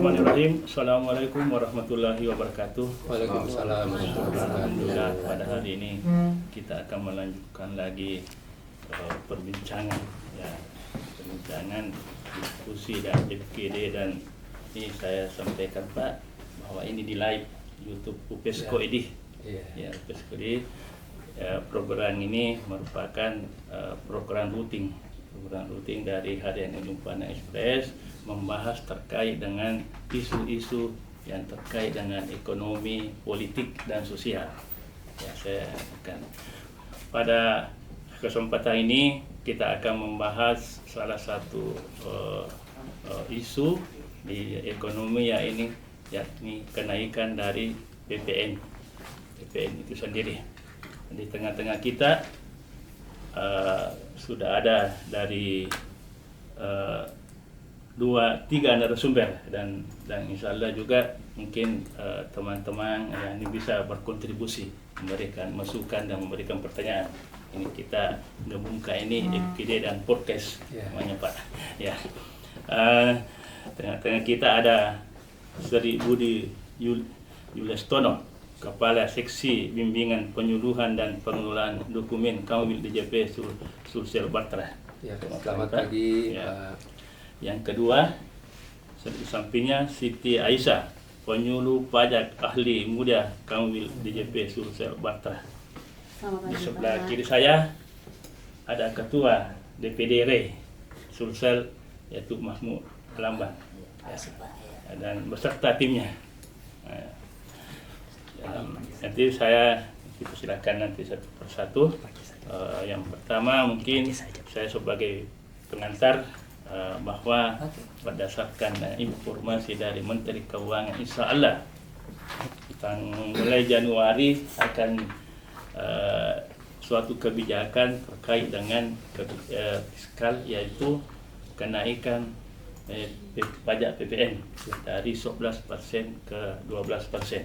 Bismillahirrahmanirrahim. Assalamualaikum warahmatullahi wabarakatuh. Waalaikumsalam warahmatullahi wabarakatuh. Alhamdulillah, pada hari ini kita akan melanjutkan lagi perbincangan, ya, perbincangan diskusi dan FKD, dan ini saya sampaikan Pak bahwa ini di live YouTube UPESCO ID. Ya, UPESCO ID. Program ini merupakan program rutin dari Harian Ilmu Pandang Express, membahas terkait dengan isu-isu yang terkait dengan ekonomi, politik, dan sosial. Ya, saya akan pada kesempatan ini kita akan membahas salah satu isu di ekonomi, yakni kenaikan dari PPN itu sendiri. Di tengah-tengah kita sudah ada dari 2-3 narasumber, dan insya Allah juga mungkin teman-teman yang ini bisa berkontribusi, memberikan masukan dan memberikan pertanyaan. Ini kita gabungkan ini FKD dan podcast namanya Pak. Ya, tengah-tengah kita ada Sri Budi Yulistono, Kepala Seksi Bimbingan Penyuluhan dan Pengelolaan Dokumen Kanwil DJP Sulsel Bartra. Ya, selamat pagi. Ya. Yang kedua, di sampingnya Siti Aisyah, Penyuluh Pajak Ahli Muda Kanwil DJP Sulsel Bartra. Di sebelah kiri saya ada Ketua DPD RE Sulsel, yaitu Mahmud Lambang, dan beserta timnya. Nanti saya silakan nanti satu persatu. Yang pertama mungkin saya sebagai pengantar, bahwa berdasarkan informasi dari Menteri Keuangan, insya Allah mulai Januari akan suatu kebijakan terkait dengan fiskal, yaitu kenaikan pajak PPN dari 11% ke 12%.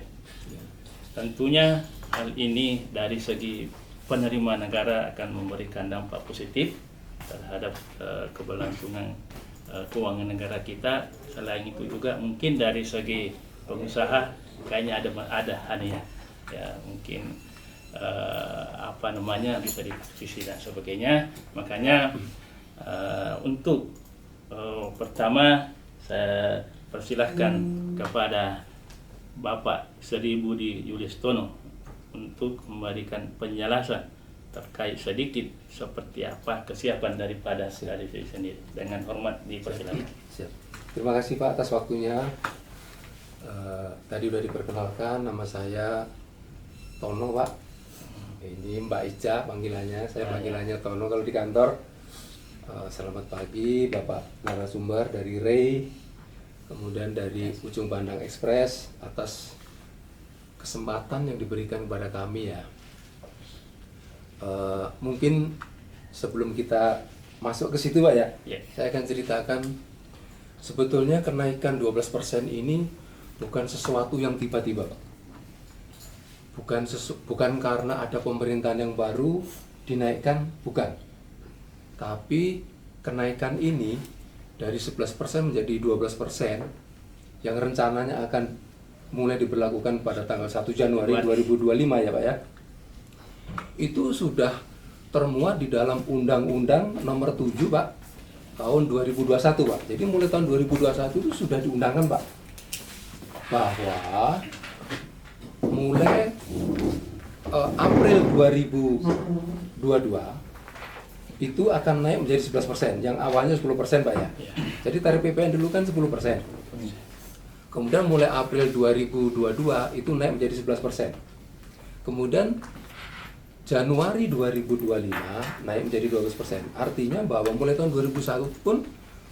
Tentunya hal ini dari segi penerima negara akan memberikan dampak positif terhadap keberlangsungan keuangan negara kita. Selain itu juga mungkin dari segi pengusaha kayaknya ada aneh ya, mungkin bisa ditaksisi dan sebagainya. Makanya untuk pertama saya persilahkan kepada Bapak Sri Budi Yulistono untuk memberikan penjelasan terkait sedikit seperti apa kesiapan daripada dari sendiri. Dengan hormat dipersilakan. Siap. Terima kasih Pak atas waktunya. Tadi sudah diperkenalkan, nama saya Tono Pak. Ini Mbak Ica panggilannya, saya panggilannya Tono kalau di kantor. Selamat pagi Bapak narasumber dari REI, kemudian dari Ujung Pandang Express, atas kesempatan yang diberikan kepada kami ya. Mungkin sebelum kita masuk ke situ Pak ya, saya akan ceritakan sebetulnya kenaikan 12% ini bukan sesuatu yang tiba-tiba Pak. Bukan karena ada pemerintahan yang baru dinaikkan, bukan. Tapi kenaikan ini dari 11% menjadi 12% yang rencananya akan mulai diberlakukan pada tanggal 1 Januari 2025 ya Pak ya. Itu sudah termuat di dalam Undang-Undang Nomor 7 Pak tahun 2021 Pak. Jadi mulai tahun 2021 itu sudah diundangkan Pak, bahwa mulai April 2022 itu akan naik menjadi 11%, yang awalnya 10% Pak ya. Jadi tarif PPN dulu kan 10%. Kemudian mulai April 2022 itu naik menjadi 11%. Kemudian Januari 2025 naik menjadi 12%. Artinya bahwa mulai tahun 2001 pun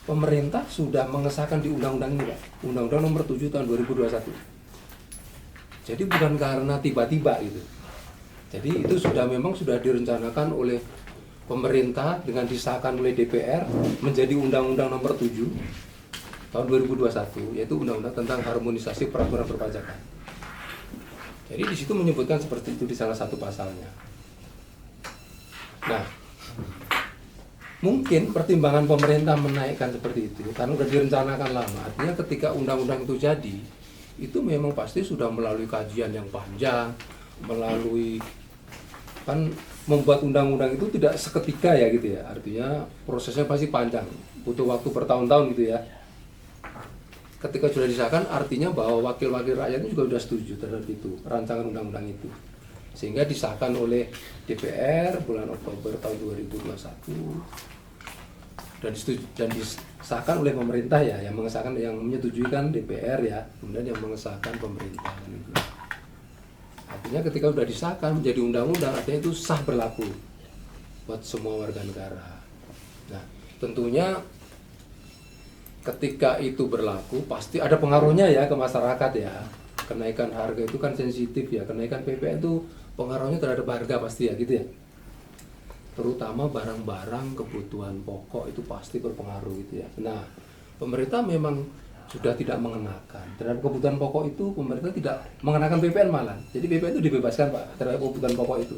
pemerintah sudah mengesahkan di undang-undang ini Pak, Undang-Undang Nomor 7 tahun 2021. Jadi bukan karena tiba-tiba gitu. Jadi itu memang sudah direncanakan oleh pemerintah dengan disahkan oleh DPR menjadi Undang-Undang Nomor 7 tahun 2021, yaitu Undang-Undang tentang harmonisasi peraturan perpajakan. Jadi di situ menyebutkan seperti itu di salah satu pasalnya. Nah, mungkin pertimbangan pemerintah menaikkan seperti itu karena sudah direncanakan lama. Artinya ketika undang-undang itu jadi, itu memang pasti sudah melalui kajian yang panjang, melalui kan membuat undang-undang itu tidak seketika ya gitu ya. Artinya prosesnya pasti panjang, butuh waktu bertahun-tahun gitu ya. Ketika sudah disahkan artinya bahwa wakil-wakil rakyat itu juga sudah setuju terhadap itu, rancangan undang-undang itu. Sehingga disahkan oleh DPR bulan Oktober tahun 2021 dan disahkan oleh pemerintah ya, yang mengesahkan, yang menyetujui kan DPR ya, kemudian yang mengesahkan pemerintah gitu. Artinya ketika sudah disahkan menjadi undang-undang, artinya itu sah berlaku buat semua warga negara. Nah, tentunya ketika itu berlaku pasti ada pengaruhnya ya ke masyarakat ya. Kenaikan harga itu kan sensitif ya, kenaikan PPN itu pengaruhnya terhadap harga pasti ya gitu ya. Terutama barang-barang kebutuhan pokok itu pasti berpengaruh gitu ya. Nah, pemerintah memang sudah tidak mengenakan terhadap kebutuhan pokok itu, pemerintah tidak mengenakan PPN malah. Jadi PPN itu dibebaskan Pak terhadap kebutuhan pokok itu.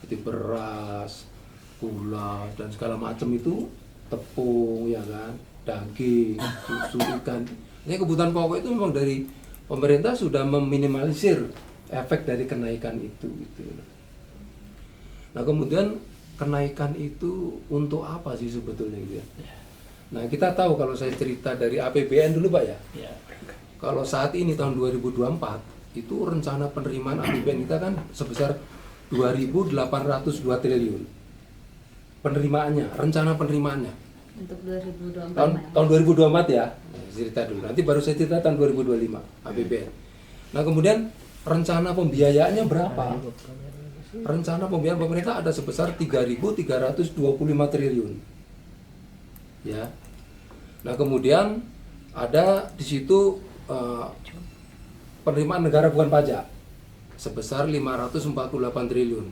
Jadi beras, gula dan segala macam itu, tepung ya kan, daging, susu, ikan. Ini kebutuhan pokok itu memang dari pemerintah sudah meminimalisir efek dari kenaikan itu gitu. Nah, kemudian kenaikan itu untuk apa sih sebetulnya gitu ya? Nah, kita tahu kalau saya cerita dari APBN dulu Pak ya. Kalau saat ini tahun 2024 itu rencana penerimaan APBN kita kan sebesar 2.802 triliun. Penerimaannya, rencana penerimaannya. Untuk 2024 tahun 2024 ya. Cerita dulu. Nanti baru saya cerita tahun 2025 APBN. Nah, kemudian rencana pembiayaannya berapa? Rencana pembiayaan pemerintah ada sebesar 3.325 triliun. Ya. Nah, kemudian ada di situ penerimaan negara bukan pajak sebesar 548 triliun.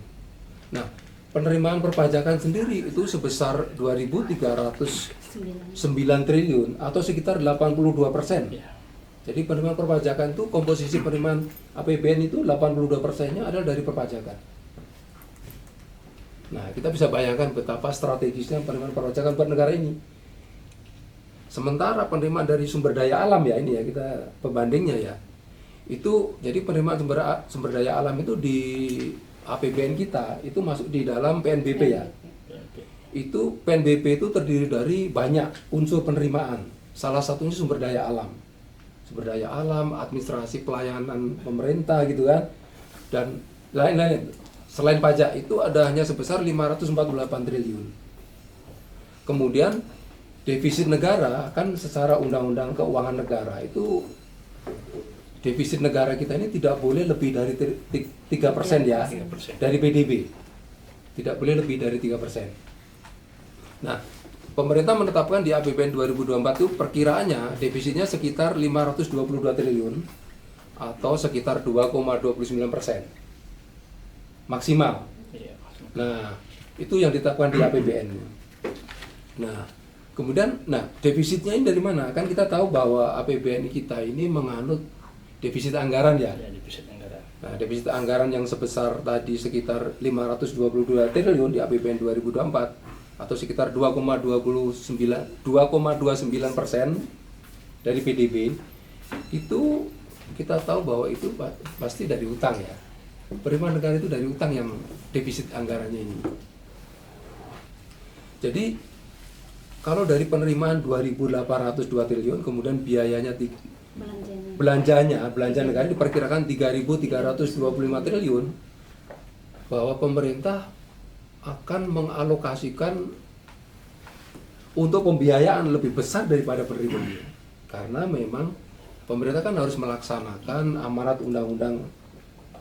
Nah, penerimaan perpajakan sendiri itu sebesar 2.309 triliun atau sekitar 82%. Jadi penerimaan perpajakan itu, komposisi penerimaan APBN itu 82%-nya adalah dari perpajakan. Nah, kita bisa bayangkan betapa strategisnya penerimaan perpajakan buat negara ini. Sementara penerimaan dari sumber daya alam ya, ini ya kita pembandingnya ya. Itu jadi penerimaan sumber daya alam itu di APBN kita itu masuk di dalam PNBP ya. Itu PNBP itu terdiri dari banyak unsur penerimaan. Salah satunya sumber daya alam. Sumber daya alam, administrasi pelayanan pemerintah gitu kan. Dan lain-lain. Selain pajak itu ada hanya sebesar 548 triliun. Kemudian defisit negara kan secara undang-undang keuangan negara itu defisit negara kita ini tidak boleh lebih dari 3% ya, 3%. dari PDB. Tidak boleh lebih dari 3%. Nah, pemerintah menetapkan di APBN 2024 itu perkiraannya defisitnya sekitar 522 triliun atau sekitar 2,29%. Maksimal. Nah, itu yang ditetapkan di APBN. Nah, kemudian, defisitnya ini dari mana? Kan kita tahu bahwa APBN kita ini menganut defisit anggaran ya. Defisit anggaran. Nah, defisit anggaran yang sebesar tadi sekitar 522 triliun di APBN 2024 atau sekitar 2,29% dari PDB itu kita tahu bahwa itu pasti dari utang ya. Penerimaan negara itu dari utang yang defisit anggarannya ini. Jadi kalau dari penerimaan 2.802 triliun kemudian biayanya belanja negara diperkirakan 3.325 triliun, bahwa pemerintah akan mengalokasikan untuk pembiayaan lebih besar daripada penerimaannya. Karena memang pemerintah kan harus melaksanakan amanat undang-undang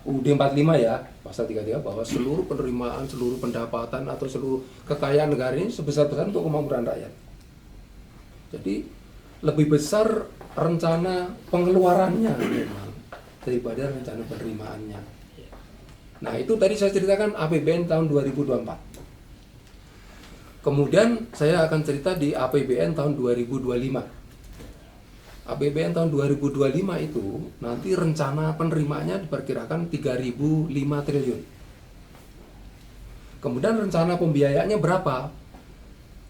UUD 45 ya, pasal 33, bahwa seluruh penerimaan, seluruh pendapatan atau seluruh kekayaan negara ini sebesar-besar untuk kemakmuran rakyat. Jadi lebih besar rencana pengeluarannya memang daripada rencana penerimaannya. Nah, itu tadi saya ceritakan APBN tahun 2024. Kemudian saya akan cerita di APBN tahun 2025. APBN tahun 2025 itu nanti rencana penerimaannya diperkirakan 3.005 triliun. Kemudian rencana pembiayaannya berapa?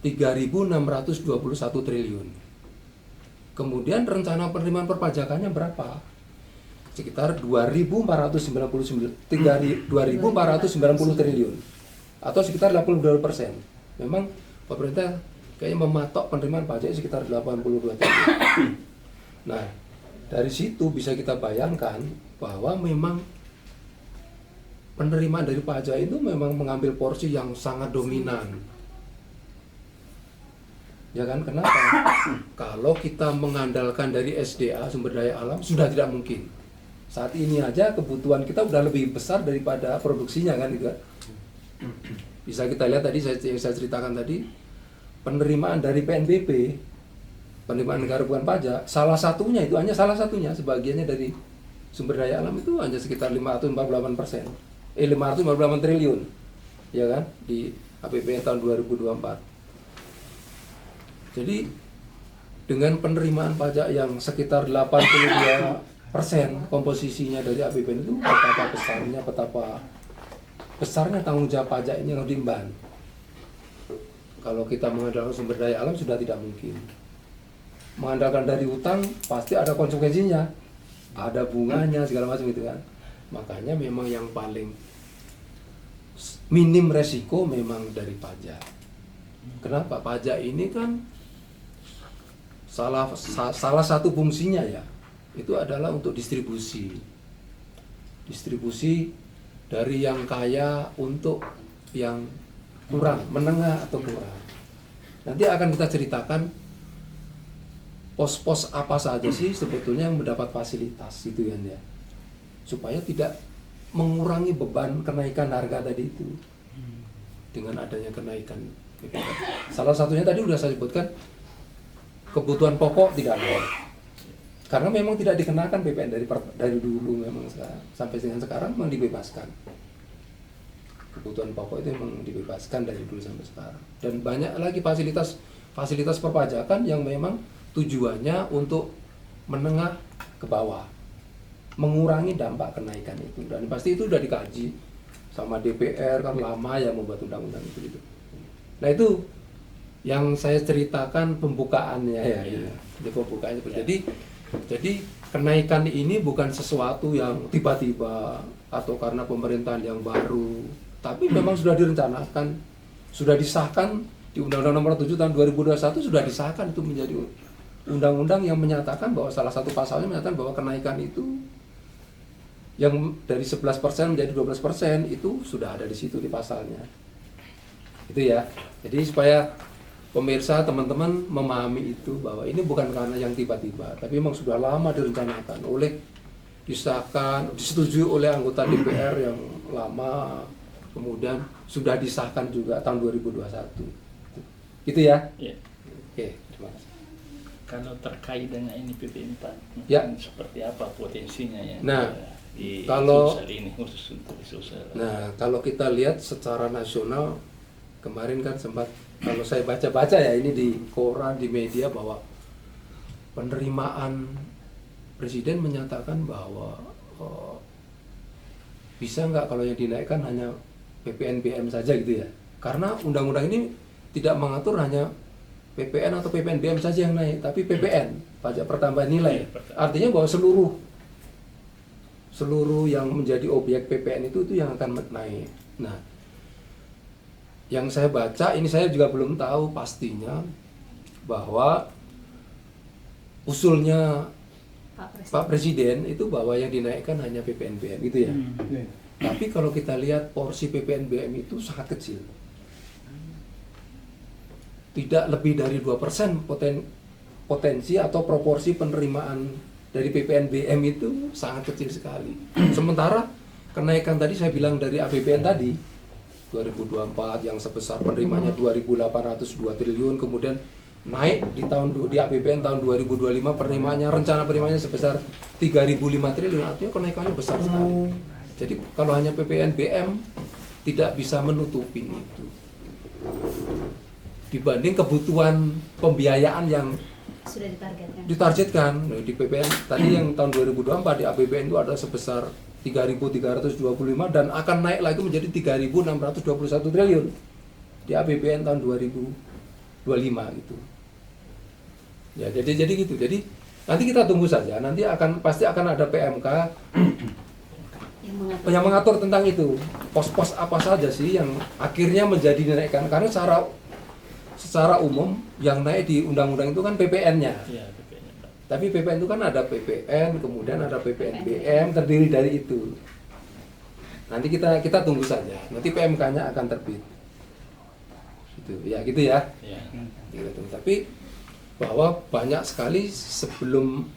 3.621 triliun. Kemudian rencana penerimaan perpajakannya berapa? Sekitar 2.490 triliun atau sekitar 82%. Memang pemerintah kayaknya mematok penerimaan pajak sekitar 82 triliun. Nah, dari situ bisa kita bayangkan bahwa memang penerimaan dari pajak itu memang mengambil porsi yang sangat dominan. Ya kan, kenapa? Kalau kita mengandalkan dari SDA, sumber daya alam, sudah tidak mungkin. Saat ini aja kebutuhan kita udah lebih besar daripada produksinya kan gitu kan. Bisa kita lihat tadi yang saya ceritakan tadi, penerimaan dari PNBP, penerimaan negara bukan pajak, salah satunya itu hanya salah satunya, sebagiannya dari sumber daya alam itu hanya sekitar 548%. 548 triliun. Ya kan, di APBN tahun 2024. Jadi dengan penerimaan pajak yang sekitar 82% komposisinya dari APBN itu, betapa besarnya tanggung jawab pajak ini yang diemban. Kalau kita mengandalkan sumber daya alam sudah tidak mungkin. Mengandalkan dari utang pasti ada konsekuensinya, ada bunganya segala macam itu kan. Makanya memang yang paling minim resiko memang dari pajak. Kenapa? Pajak ini kan salah satu fungsinya ya itu adalah untuk distribusi dari yang kaya untuk yang kurang, menengah atau kurang. Nanti akan kita ceritakan pos-pos apa saja sih sebetulnya yang mendapat fasilitas itu kan ya, supaya tidak mengurangi beban kenaikan harga tadi itu dengan adanya kenaikan BBM. Salah satunya tadi udah saya sebutkan, kebutuhan pokok tidak naik karena memang tidak dikenakan BPN dari dulu, memang sampai dengan sekarang memang dibebaskan. Kebutuhan pokok itu memang dibebaskan dari dulu sampai sekarang, dan banyak lagi fasilitas perpajakan yang memang tujuannya untuk menengah ke bawah, mengurangi dampak kenaikan itu, dan pasti itu sudah dikaji sama DPR kan, lama ya membuat undang-undang itu gitu. Nah itu yang saya ceritakan pembukaannya ya, di pembukaannya. Jadi kenaikan ini bukan sesuatu yang tiba-tiba atau karena pemerintahan yang baru, tapi memang sudah direncanakan, sudah disahkan di Undang-Undang Nomor 7 Tahun 2021 sudah disahkan itu menjadi undang-undang yang menyatakan bahwa salah satu pasalnya menyatakan bahwa kenaikan itu yang dari 11% menjadi 12% itu sudah ada di situ di pasalnya. Itu ya. Jadi supaya pemirsa, teman-teman memahami itu bahwa ini bukan karena yang tiba-tiba, tapi memang sudah lama direncanakan disahkan, disetujui oleh anggota DPR yang lama, kemudian sudah disahkan juga tahun 2021. Gitu ya? Ya. Oke, terima kasih. Kalau terkait dengan ini PP4, ya, seperti apa potensinya ya? Nah, di kalau sosial ini, khusus untuk sosial. Nah, kalau kita lihat secara nasional, kemarin kan sempat, kalau saya baca-baca ya ini di koran, di media, bahwa penerimaan presiden menyatakan bahwa bisa nggak kalau yang dinaikkan hanya PPNBM saja gitu ya, karena undang-undang ini tidak mengatur hanya PPN atau PPNBM saja yang naik, tapi PPN, pajak pertambahan nilai. Artinya bahwa seluruh yang menjadi objek PPN itu yang akan naik. Nah, yang saya baca, ini saya juga belum tahu pastinya, bahwa usulnya Pak Presiden itu bahwa yang dinaikkan hanya PPNBM gitu ya. Tapi kalau kita lihat porsi PPNBM itu sangat kecil. Tidak lebih dari 2% potensi atau proporsi penerimaan dari PPNBM itu sangat kecil sekali. Sementara kenaikan tadi saya bilang dari APBN tadi 2024 yang sebesar penerimanya 2.802 triliun, kemudian naik di APBN tahun 2025 penerimaannya, rencana penerimaannya sebesar 3.005 triliun, artinya kenaikannya besar sekali. Jadi kalau hanya PPNBM tidak bisa menutupi itu dibanding kebutuhan pembiayaan yang sudah ditargetkan. Di PPN tadi yang tahun 2024 di APBN itu ada sebesar 3.325 dan akan naik lagi menjadi 3.621 triliun di APBN tahun 2025. gitu. Ya, jadi gitu. Jadi nanti kita tunggu saja. Nanti pasti akan ada PMK yang mengatur tentang itu. Pos-pos apa saja sih yang akhirnya menjadi dinaikkan, karena secara umum yang naik di undang-undang itu kan PPN-nya. Ya, PPN-nya, Pak. Tapi PPN itu kan ada PPN, kemudian ada PPNBM, terdiri dari itu. Nanti kita tunggu saja. Nanti PMK-nya akan terbit. Gitu ya. Ya. Gitu. Tapi bahwa banyak sekali sebelum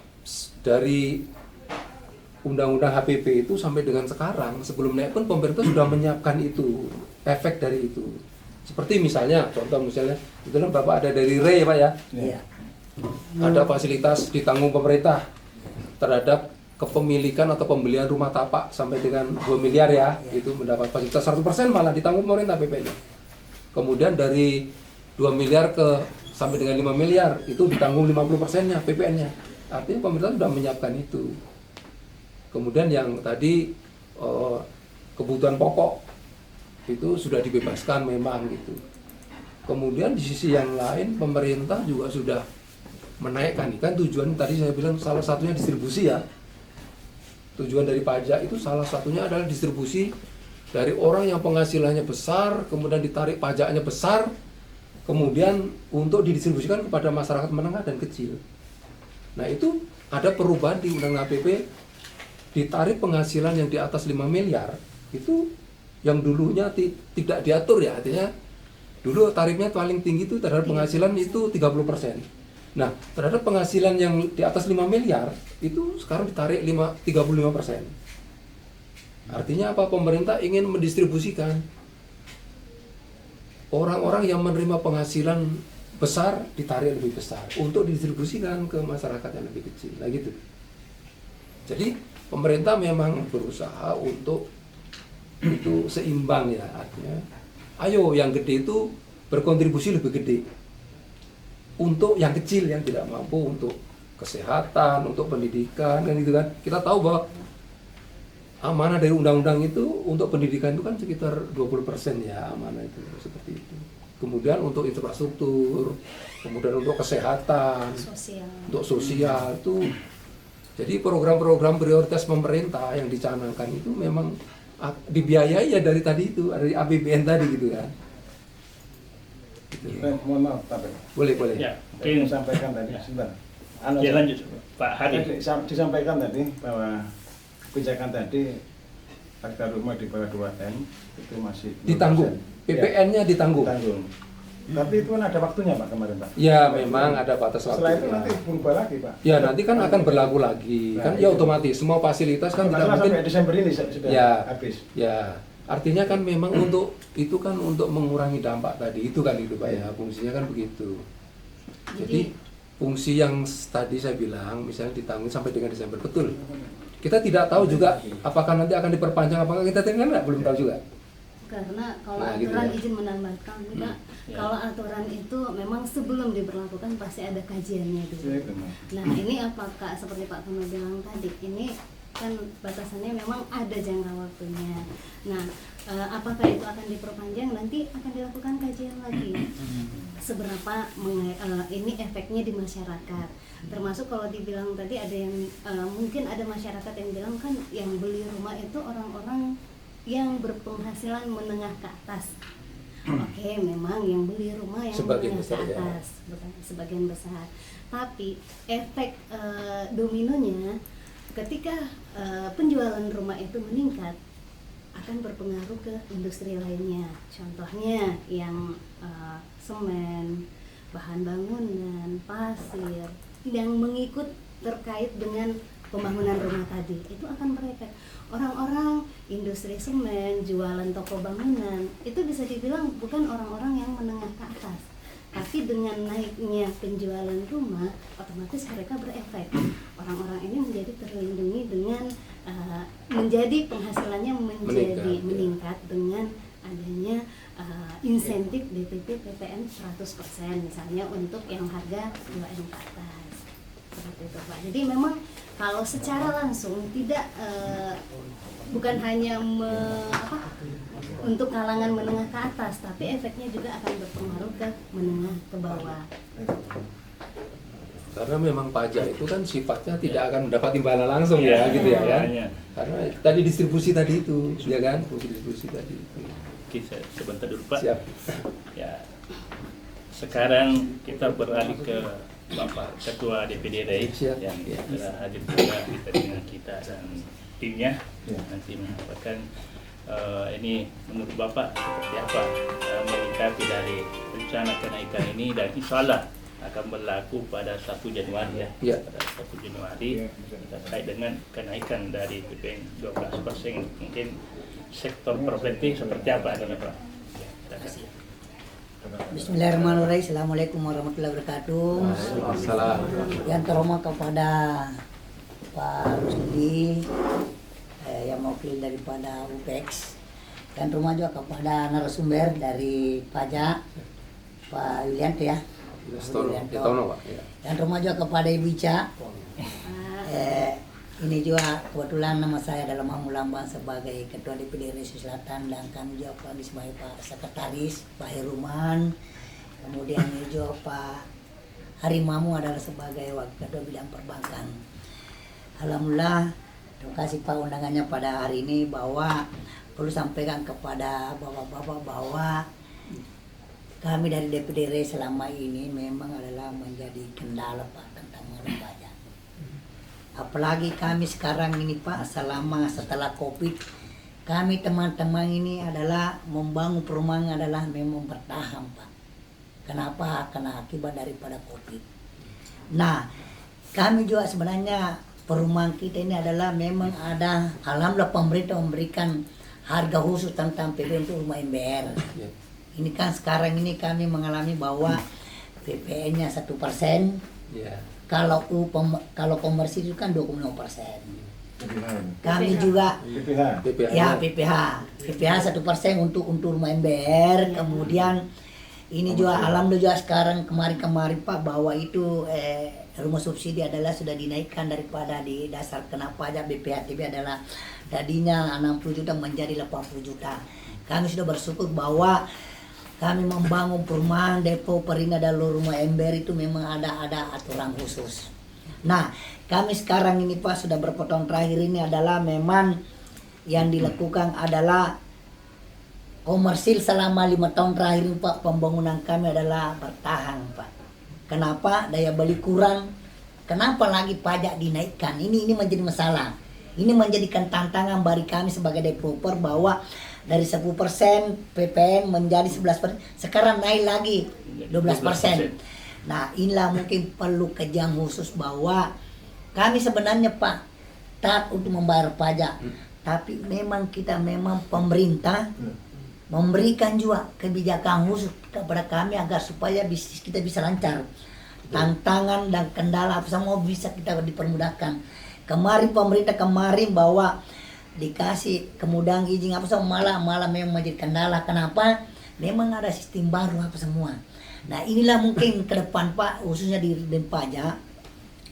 dari undang-undang HPP itu sampai dengan sekarang, sebelum naik pun pemerintah sudah menyiapkan itu, efek dari itu. Seperti misalnya, contoh misalnya, itu kan Bapak ada dari RE Pak ya? Iya. Ada fasilitas ditanggung pemerintah terhadap kepemilikan atau pembelian rumah tapak sampai dengan 2 miliar ya, itu mendapat fasilitas 100% malah ditanggung pemerintah PP-nya. Kemudian dari 2 miliar sampai dengan 5 miliar itu ditanggung 50%-nya PPN-nya. Artinya pemerintah sudah menyiapkan itu. Kemudian yang tadi kebutuhan pokok itu sudah dibebaskan memang gitu. Kemudian di sisi yang lain pemerintah juga sudah menaikkan, kan tujuan tadi saya bilang salah satunya distribusi ya. Tujuan dari pajak itu salah satunya adalah distribusi dari orang yang penghasilannya besar, kemudian ditarik pajaknya besar, kemudian untuk didistribusikan kepada masyarakat menengah dan kecil. Nah itu ada perubahan di Undang-Undang HPP, ditarik penghasilan yang di atas 5 miliar, itu yang dulunya tidak diatur ya, artinya dulu tarifnya paling tinggi itu terhadap penghasilan itu 30%. Nah, terhadap penghasilan yang di atas 5 miliar, itu sekarang ditarik 35%. Artinya apa? Pemerintah ingin mendistribusikan orang-orang yang menerima penghasilan besar ditarik lebih besar untuk didistribusikan ke masyarakat yang lebih kecil. Nah gitu. Jadi pemerintah memang berusaha untuk itu seimbang ya, artinya ayo yang gede itu berkontribusi lebih gede untuk yang kecil yang tidak mampu, untuk kesehatan, untuk pendidikan kan gitu kan. Kita tahu bahwa amanah dari undang-undang itu untuk pendidikan itu kan sekitar 20% ya, amanah itu seperti itu. Kemudian untuk infrastruktur, kemudian untuk kesehatan, untuk sosial itu. Jadi program-program prioritas pemerintah yang dicanangkan itu memang dibiayai ya dari tadi itu, dari APBN tadi gitu kan. Gitu. Mohon maaf, Pak. Boleh. Ya, Mungkin mungkin sampaikan tadi sebentar. ya lanjut Pak Hadi. Disampaikan tadi bahwa kebijakan tadi harga rumah di bawah 2M itu masih Ditanggung, PPN-nya ditanggung. Ditanggung. Tapi itu kan ada waktunya Pak kemarin Pak. Ya memang ada batas waktu. Setelah itu nanti berubah lagi Pak. Ya nanti kan akan berlaku lagi, kan ya otomatis semua fasilitas kan tidak mungkin. Sampai Desember ini sudah habis. Ya, artinya kan memang untuk itu kan untuk mengurangi dampak tadi itu kan itu Pak ya, fungsinya kan begitu. Jadi fungsi yang tadi saya bilang misalnya ditanggung sampai dengan Desember, betul. Kita tidak tahu juga apakah nanti akan diperpanjang apakah kita nggak, belum tahu juga. Karena kalau Nah, gitu aturan ya. izin menambahkan Pak, kalau aturan itu memang sebelum diberlakukan pasti ada kajiannya dulu. Nah ini apakah seperti Pak Tono bilang tadi, ini kan batasannya memang ada jangka waktunya. Nah apakah itu akan diperpanjang, nanti akan dilakukan kajian lagi seberapa ini efeknya di masyarakat. Termasuk kalau dibilang tadi ada yang mungkin ada masyarakat yang bilang kan yang beli rumah itu orang-orang yang berpenghasilan menengah ke atas. Oke, memang yang beli rumah yang Sebagian menengah besar, ke atas, sebagian besar. Tapi efek dominonya ketika penjualan rumah itu meningkat akan berpengaruh ke industri lainnya. Contohnya yang semen, bahan bangunan, pasir yang mengikut terkait dengan pembangunan rumah tadi itu akan berefek. Orang-orang industri semen, jualan toko bangunan itu bisa dibilang bukan orang-orang yang menengah ke atas, tapi dengan naiknya penjualan rumah otomatis mereka berefek. Orang-orang ini menjadi terlindungi dengan menjadi penghasilannya menjadi meningkat dengan adanya insentif DPP PPN 100% misalnya untuk yang harga 2M ke atas. seperti itu Pak. Jadi memang kalau secara langsung tidak bukan hanya untuk kalangan menengah ke atas, tapi efeknya juga akan berpengaruh ke menengah ke bawah. Karena memang pajak itu kan sifatnya tidak akan mendapat imbalan langsung ya, gitu ya kan. Iya. Karena tadi distribusi tadi itu, ya kan, fungsi distribusi tadi itu. Oke, sebentar dulu Pak. Siap. Ya, sekarang kita beralih ke Bapak Ketua DPD RI Siap. yang Ya. telah hadir juga dengan kita dan timnya Ya. nanti menyampaikan ini menurut Bapak seperti apa menyikapi dari rencana kenaikan ini, dan insya Allah akan berlaku pada 1 Januari ya. Ya. Pada 1 Januari terkait dengan kenaikan dari PPN 12%. Mungkin sektor properti seperti apa ini Pak? Ya, terima kasih. Bismillahirrahmanirrahim. Assalamualaikum warahmatullahi wabarakatuh. Waalaikumsalam. Yang terhormat kepada Pak Rusdi yang mewakili daripada UPEX, dan terhormat juga kepada narasumber dari pajak Pak Yulianto ya. Tono, Pak. Ya. Dan terhormat juga kepada Ibu Ica. Ini juga kebetulan nama saya adalah Mahmud Lambang sebagai Ketua DPD RI Selatan, dan kami juga Pak sebagai Pak Sekretaris, Pak Heruman. Kemudian ini juga Pak Harimamu adalah sebagai Wakil Ketua Bidang Perbankan. Alhamdulillah, terima kasih Pak undangannya pada hari ini, bahwa perlu sampaikan kepada bapak-bapak bahwa kami dari DPD RI selama ini memang adalah menjadi kendala Pak tentang mengenai pajak. Apalagi kami sekarang ini Pak, setelah COVID, kami teman-teman ini adalah membangun perumahan adalah memang bertahan Pak. Kenapa? Karena akibat daripada COVID. Nah, kami juga sebenarnya perumahan kita ini adalah memang ada, alhamdulillah pemerintah memberikan harga khusus tentang PPN untuk rumah MBR. Ya. Ini kan sekarang ini kami mengalami bahwa PPN-nya 1%. Ya. Kalau komersil itu kan 25%. Kami juga PPH. ya PPH 1% untuk rumah MBR. Kemudian ini juga alhamdulillah juga sekarang kemarin Pak, bahwa itu rumah subsidi adalah sudah dinaikkan daripada di dasar kena pajak BPHTB adalah tadinya 60 juta menjadi 80 juta. Kami sudah bersyukur bahwa kami membangun perumahan depo Perina dan rumah ember itu memang ada aturan khusus. Nah, kami sekarang ini Pak sudah berapa tahun terakhir ini adalah memang yang dilakukan adalah komersil selama 5 tahun terakhir ini Pak, pembangunan kami adalah bertahan Pak. Kenapa? Daya beli kurang. Kenapa lagi pajak dinaikkan? Ini menjadi masalah. Ini menjadikan tantangan bagi kami sebagai developer bahwa dari 10% PPN menjadi 11%, sekarang naik lagi 12%. Nah, inilah mungkin perlu kajian khusus bahwa kami sebenarnya Pak taat untuk membayar pajak, tapi memang pemerintah memberikan juga kebijakan khusus kepada kami agar supaya bisnis kita bisa lancar. Tantangan dan kendala apa semua bisa kita dipermudahkan. Kemarin pemerintah bahwa dikasih kemudahan izin apa semua malah memang menjadi kendala. Kenapa? Memang ada sistem baru apa semua. Nah, inilah mungkin ke depan Pak, khususnya di pajak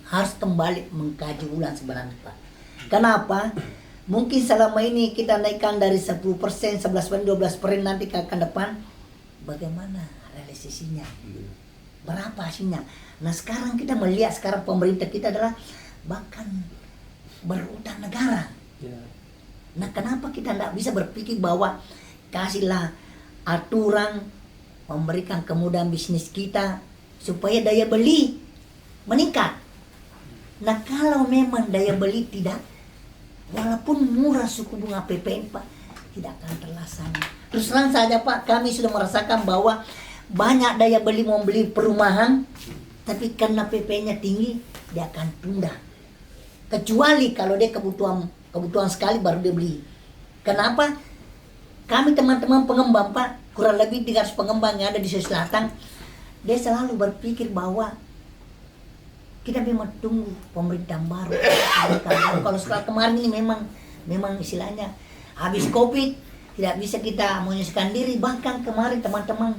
harus kembali mengkaji ulang sebenarnya Pak. Kenapa? Mungkin selama ini kita naikkan dari 10%, 11%, 12% nanti ke depan, bagaimana realisasinya? Berapa hasilnya? Nah, sekarang kita melihat sekarang pemerintah kita adalah bahkan berutang negara. Ya. Nah, kenapa kita tidak bisa berpikir bahwa kasihlah aturan memberikan kemudahan bisnis kita supaya daya beli meningkat. Nah, kalau memang daya beli tidak, walaupun murah suku bunga PPN Pak, tidak akan terlaksana. Terus terang saja Pak, kami sudah merasakan bahwa banyak daya beli mau beli perumahan, tapi karena PPN-nya tinggi, dia akan tunda. Kecuali kalau dia kebutuhan sekali baru dia beli. Kenapa? Kami teman-teman pengembang Pak, kurang lebih 300 pengembang yang ada di Sulawesi Selatan, dia selalu berpikir bahwa kita memang tunggu pemerintah baru. Kalau setelah kemarin ini memang istilahnya habis COVID tidak bisa kita menyesuaikan diri. Bahkan kemarin teman-teman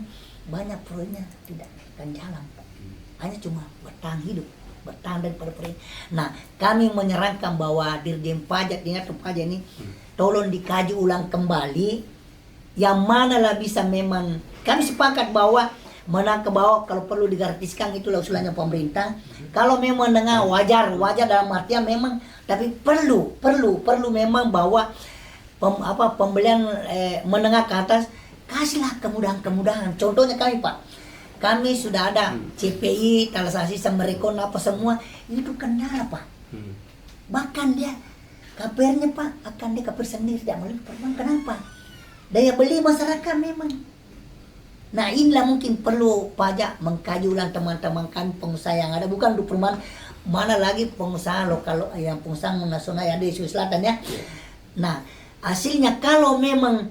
banyak proyeknya tidak akan jalan Pak. Hanya cuma bertahan hidup. bertahan daripada pemerintah. Nah, kami menyarankan bahwa Dirjen Pajak, Direktur Pajak ini tolong dikaji ulang kembali yang manalah bisa memang kami sepakat bahwa menang ke bawah kalau perlu digratiskan itulah usulannya pemerintah. Kalau memang dengan wajar dalam artian memang tapi perlu memang bahwa pembelian menengah ke atas kasihlah kemudahan. Contohnya kami Pak, kami sudah ada CPI, transaksi Semerekon apa semua itu kendala Pak. Bahkan dia KPR-nya Pak akan dia KPR sendiri tidak melalui perbankan. Kenapa? Daya beli masyarakat memang. Nah inilah mungkin perlu pajak mengkaji ulang teman-teman kami pengusaha yang ada, bukan untuk perumahan, mana lagi pengusaha lokal yang pengusaha nasional yang ada di Sulawesi Selatan ya. Nah hasilnya kalau memang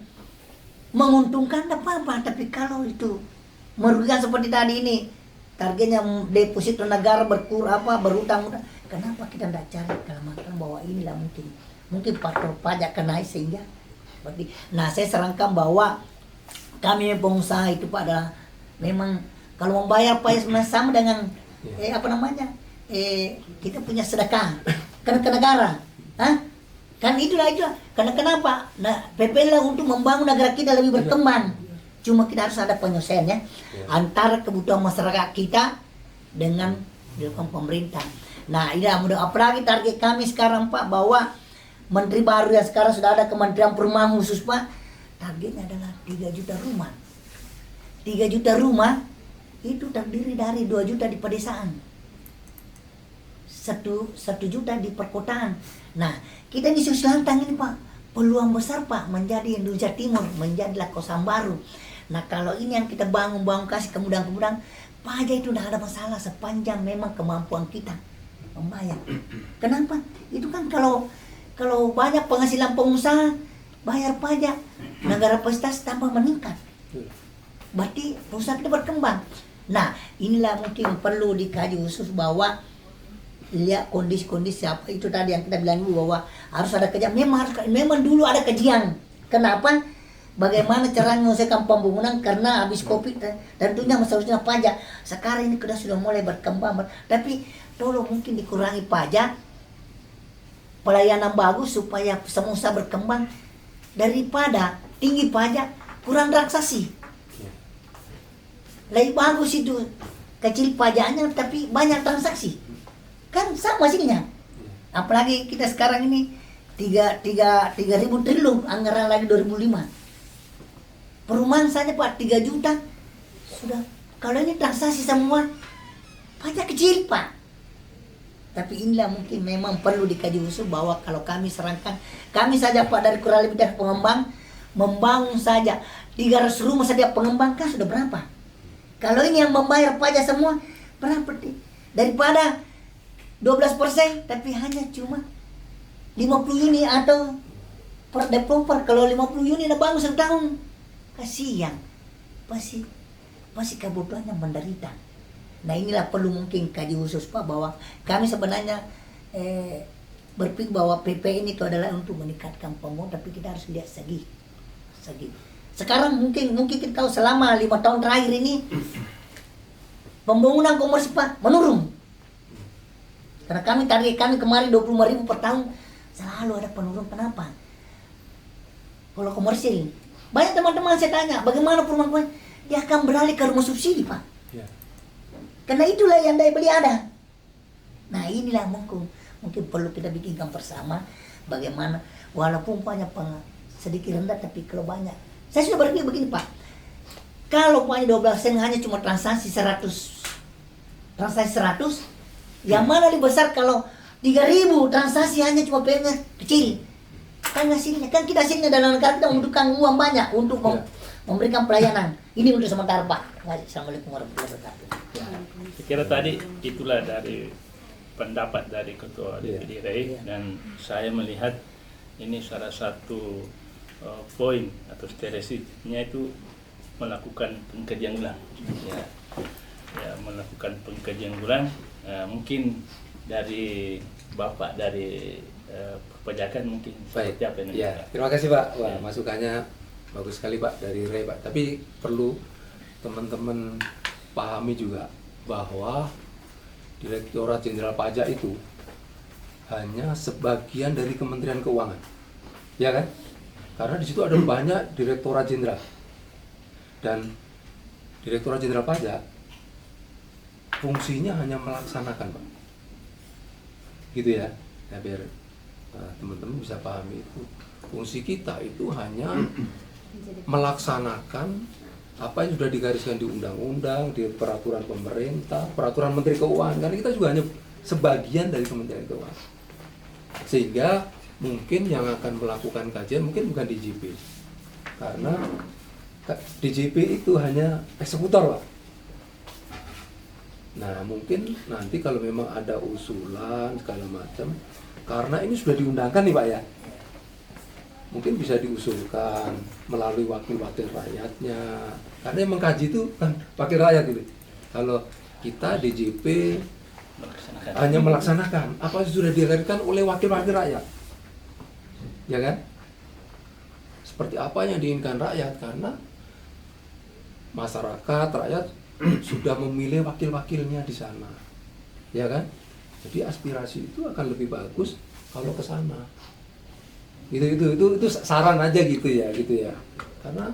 menguntungkan tidak apa-apa, tapi kalau itu merugikan seperti tadi ini, targetnya deposito negara berutang, kenapa kita tidak cari kalimantan bahwa inilah mungkin faktor pajak kena sehingga seperti. Nah saya sarankan bahwa kami pengusaha itu Pak adalah memang kalau membayar pajak sebenarnya sama dengan kita punya sedekah ke negara, kan itulah karena kenapa? Nah PPL untuk membangun negara kita lebih berkembang. Cuma kita harus ada penyelesaian ya antara kebutuhan masyarakat kita dengan pemerintah. Nah inilah mudah, apalagi target kami sekarang Pak bahwa menteri baru yang sekarang sudah ada Kementerian Perumahan khusus Pak. Targetnya adalah 3 juta rumah. 3 juta rumah itu terdiri dari 2 juta di pedesaan. 1 juta di perkotaan. Nah, kita di Sulawesi Selatan ini Pak, peluang besar Pak menjadi Indonesia Timur, menjadilah kawasan baru. Nah, kalau ini yang kita bangun kasih kemudahan-kemudahan, pajak itu tidak ada masalah sepanjang memang kemampuan kita membayar. Kenapa? Itu kan kalau banyak penghasilan pengusaha bayar pajak, negara prestasi tambah meningkat. Berarti perusahaan kita berkembang. Nah, inilah mungkin perlu dikaji khusus bahwa lihat kondisi-kondisi apa itu tadi yang kita bilang dulu bahwa harus ada kajian. Memang dulu ada kajian. Kenapa? Bagaimana cara menyelesaikan pembangunan karena habis Covid tentunya seharusnya pajak. Sekarang ini sudah mulai berkembang. Tapi tolong mungkin dikurangi pajak, pelayanan bagus supaya semua usaha berkembang. Daripada tinggi pajak kurang transaksi, lebih bagus itu kecil pajaknya tapi banyak transaksi, kan sama hasilnya. Apalagi kita sekarang ini 3.000 triliun anggaran lagi 2005. Perumahan saja Pak 3 juta sudah. Kalau ini transaksi semua pajak kecil Pak. Tapi inilah mungkin memang perlu dikaji khusus bahwa kalau kami sarankan, kami saja Pak dari kurang lebih dari pengembang, membangun saja 300 rumah saja pengembang kan sudah berapa? Kalau ini yang membayar pajak semua, berapa? Daripada 12% tapi hanya cuma 50 unit atau per developer. Kalau 50 unit udah bangun setahun, kasihan. Pasti kebutuhannya menderita. Nah inilah perlu mungkin kaji khusus Pak bahwa kami sebenarnya berpikir bahwa PP ini itu adalah untuk meningkatkan pembangunan, tapi kita harus lihat segi. Sekarang mungkin kita tahu selama 5 tahun terakhir ini pembangunan komersil Pak menurun. Karena target kami kemarin 25.000 per tahun, selalu ada penurunan. Kenapa? Kalau komersil, banyak teman-teman saya tanya, bagaimana perumahan dia akan beralih ke rumah subsidi Pak. Karena itulah yang daya beli ada. Nah inilah mungkin perlu kita bikinkan bersama bagaimana walaupun banyak sedikit rendah tapi kalau banyak. Saya sudah berpikir begini Pak. Kalau banyak 12% hanya cuma transaksi 100. Yang mana lebih besar kalau 3.000 transaksi hanya cuma payment kecil. Kan hasilnya kita hasilnya dalam negara kita membutuhkan uang banyak untuk memberikan pelayanan. Ini untuk sementara Pak. Assalamualaikum warahmatullahi wabarakatuh. Saya kira tadi itulah dari pendapat dari Ketua DPD RI dan saya melihat ini salah satu poin atau strateginya itu melakukan pengkajian ulang. Melakukan pengkajian ulang. Mungkin dari Bapak dari perpajakan mungkin seperti apa ini? Ya, terima kasih Pak. Wah, masukannya bagus sekali Pak dari Ray Pak. Tapi perlu teman-teman pahami juga bahwa Direktorat Jenderal Pajak itu hanya sebagian dari Kementerian Keuangan, ya kan? Karena di situ ada banyak Direktorat Jenderal, dan Direktorat Jenderal Pajak fungsinya hanya melaksanakan, Pak. Gitu ya, ya biar teman-teman bisa pahami itu. Fungsi kita itu hanya melaksanakan apa yang sudah digariskan di undang-undang, di peraturan pemerintah, peraturan Menteri Keuangan. Karena kita juga hanya sebagian dari Kementerian Keuangan. Sehingga mungkin yang akan melakukan kajian mungkin bukan DJP. Karena DJP itu hanya eksekutor, Pak. Nah, mungkin nanti kalau memang ada usulan segala macam, karena ini sudah diundangkan nih, Pak ya. Mungkin bisa diusulkan melalui wakil-wakil rakyatnya. Karena yang mengkaji itu kan wakil rakyat gitu. Kalau kita DJP hanya melaksanakan apa yang sudah dilakukan oleh wakil-wakil rakyat. Ya kan? Seperti apa yang diinginkan rakyat, karena masyarakat, rakyat sudah memilih wakil-wakilnya di sana. Ya kan? Jadi aspirasi itu akan lebih bagus kalau ke sana. Itu saran aja gitu ya. Karena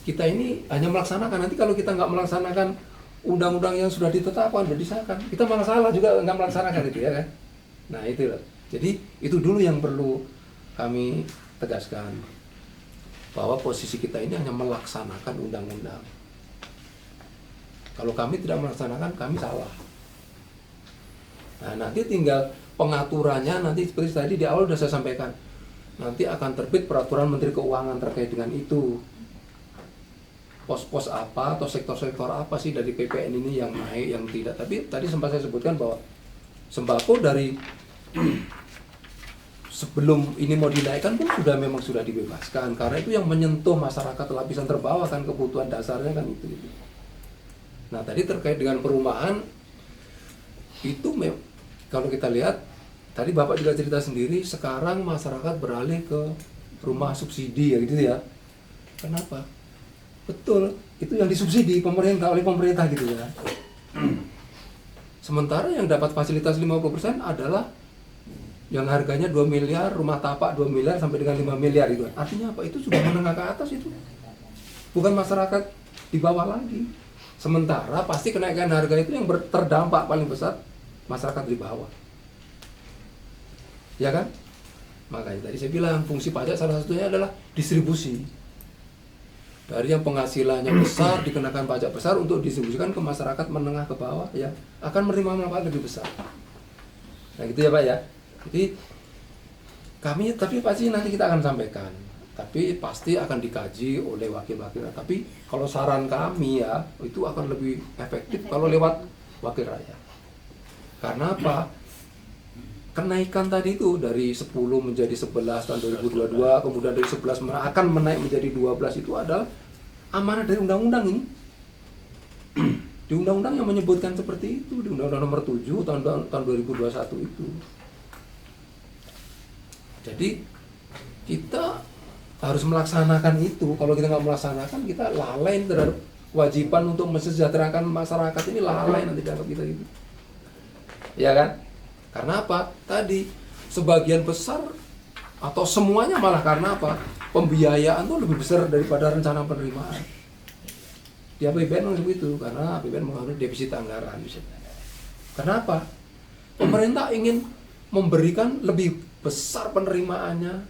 kita ini hanya melaksanakan, nanti kalau kita nggak melaksanakan undang-undang yang sudah ditetapkan, sudah disahkan, kita malah salah juga nggak melaksanakan itu ya kan. Nah itu loh. Jadi itu dulu yang perlu kami tegaskan, bahwa posisi kita ini hanya melaksanakan undang-undang. Kalau kami tidak melaksanakan, kami salah. Nah nanti tinggal pengaturannya, nanti seperti tadi di awal sudah saya sampaikan, nanti akan terbit peraturan Menteri Keuangan terkait dengan itu. Pos-pos apa atau sektor-sektor apa sih dari PPN ini yang naik, yang tidak. Tapi tadi sempat saya sebutkan bahwa sembako dari sebelum ini mau dinaikkan pun memang sudah dibebaskan, karena itu yang menyentuh masyarakat lapisan terbawah kan, kebutuhan dasarnya kan itu. Nah tadi terkait dengan perumahan itu kalau kita lihat tadi Bapak juga cerita sendiri, sekarang masyarakat beralih ke rumah subsidi ya gitu ya. Kenapa? Betul, itu yang disubsidi oleh pemerintah gitu ya. Sementara yang dapat fasilitas 50% adalah yang harganya 2 miliar, rumah tapak 2 miliar sampai dengan 5 miliar itu. Artinya apa? Itu sudah menengah ke atas itu. Bukan masyarakat di bawah lagi. Sementara pasti kenaikan harga itu yang terdampak paling besar masyarakat di bawah. Ya kan? Makanya tadi saya bilang fungsi pajak salah satunya adalah distribusi. Dari yang penghasilannya besar dikenakan pajak besar untuk distribusikan ke masyarakat menengah ke bawah ya akan menerima manfaat lebih besar. Nah gitu ya Pak ya. Jadi kami tapi pasti nanti kita akan sampaikan. Tapi pasti akan dikaji oleh wakil-wakil. Tapi kalau saran kami ya itu akan lebih efektif kalau lewat wakil rakyat. Karena apa? Kenaikan tadi itu dari 10 menjadi 11 tahun 2022, kemudian dari 11 akan menaik menjadi 12 itu adalah amanah dari undang-undang ini. Di undang-undang yang menyebutkan seperti itu, di Undang-Undang Nomor 7 tahun 2021 itu. Jadi kita harus melaksanakan itu. Kalau kita nggak melaksanakan, kita lalai terhadap kewajiban untuk mensejahterakan masyarakat ini, lalai nanti dianggap kita gitu. Ya kan? Karena apa? Tadi sebagian besar atau semuanya malah karena apa? Pembiayaan tuh lebih besar daripada rencana penerimaan. Di APBN begitu, karena APBN mengandung defisit anggaran. Kenapa? Pemerintah ingin memberikan lebih besar penerimaannya,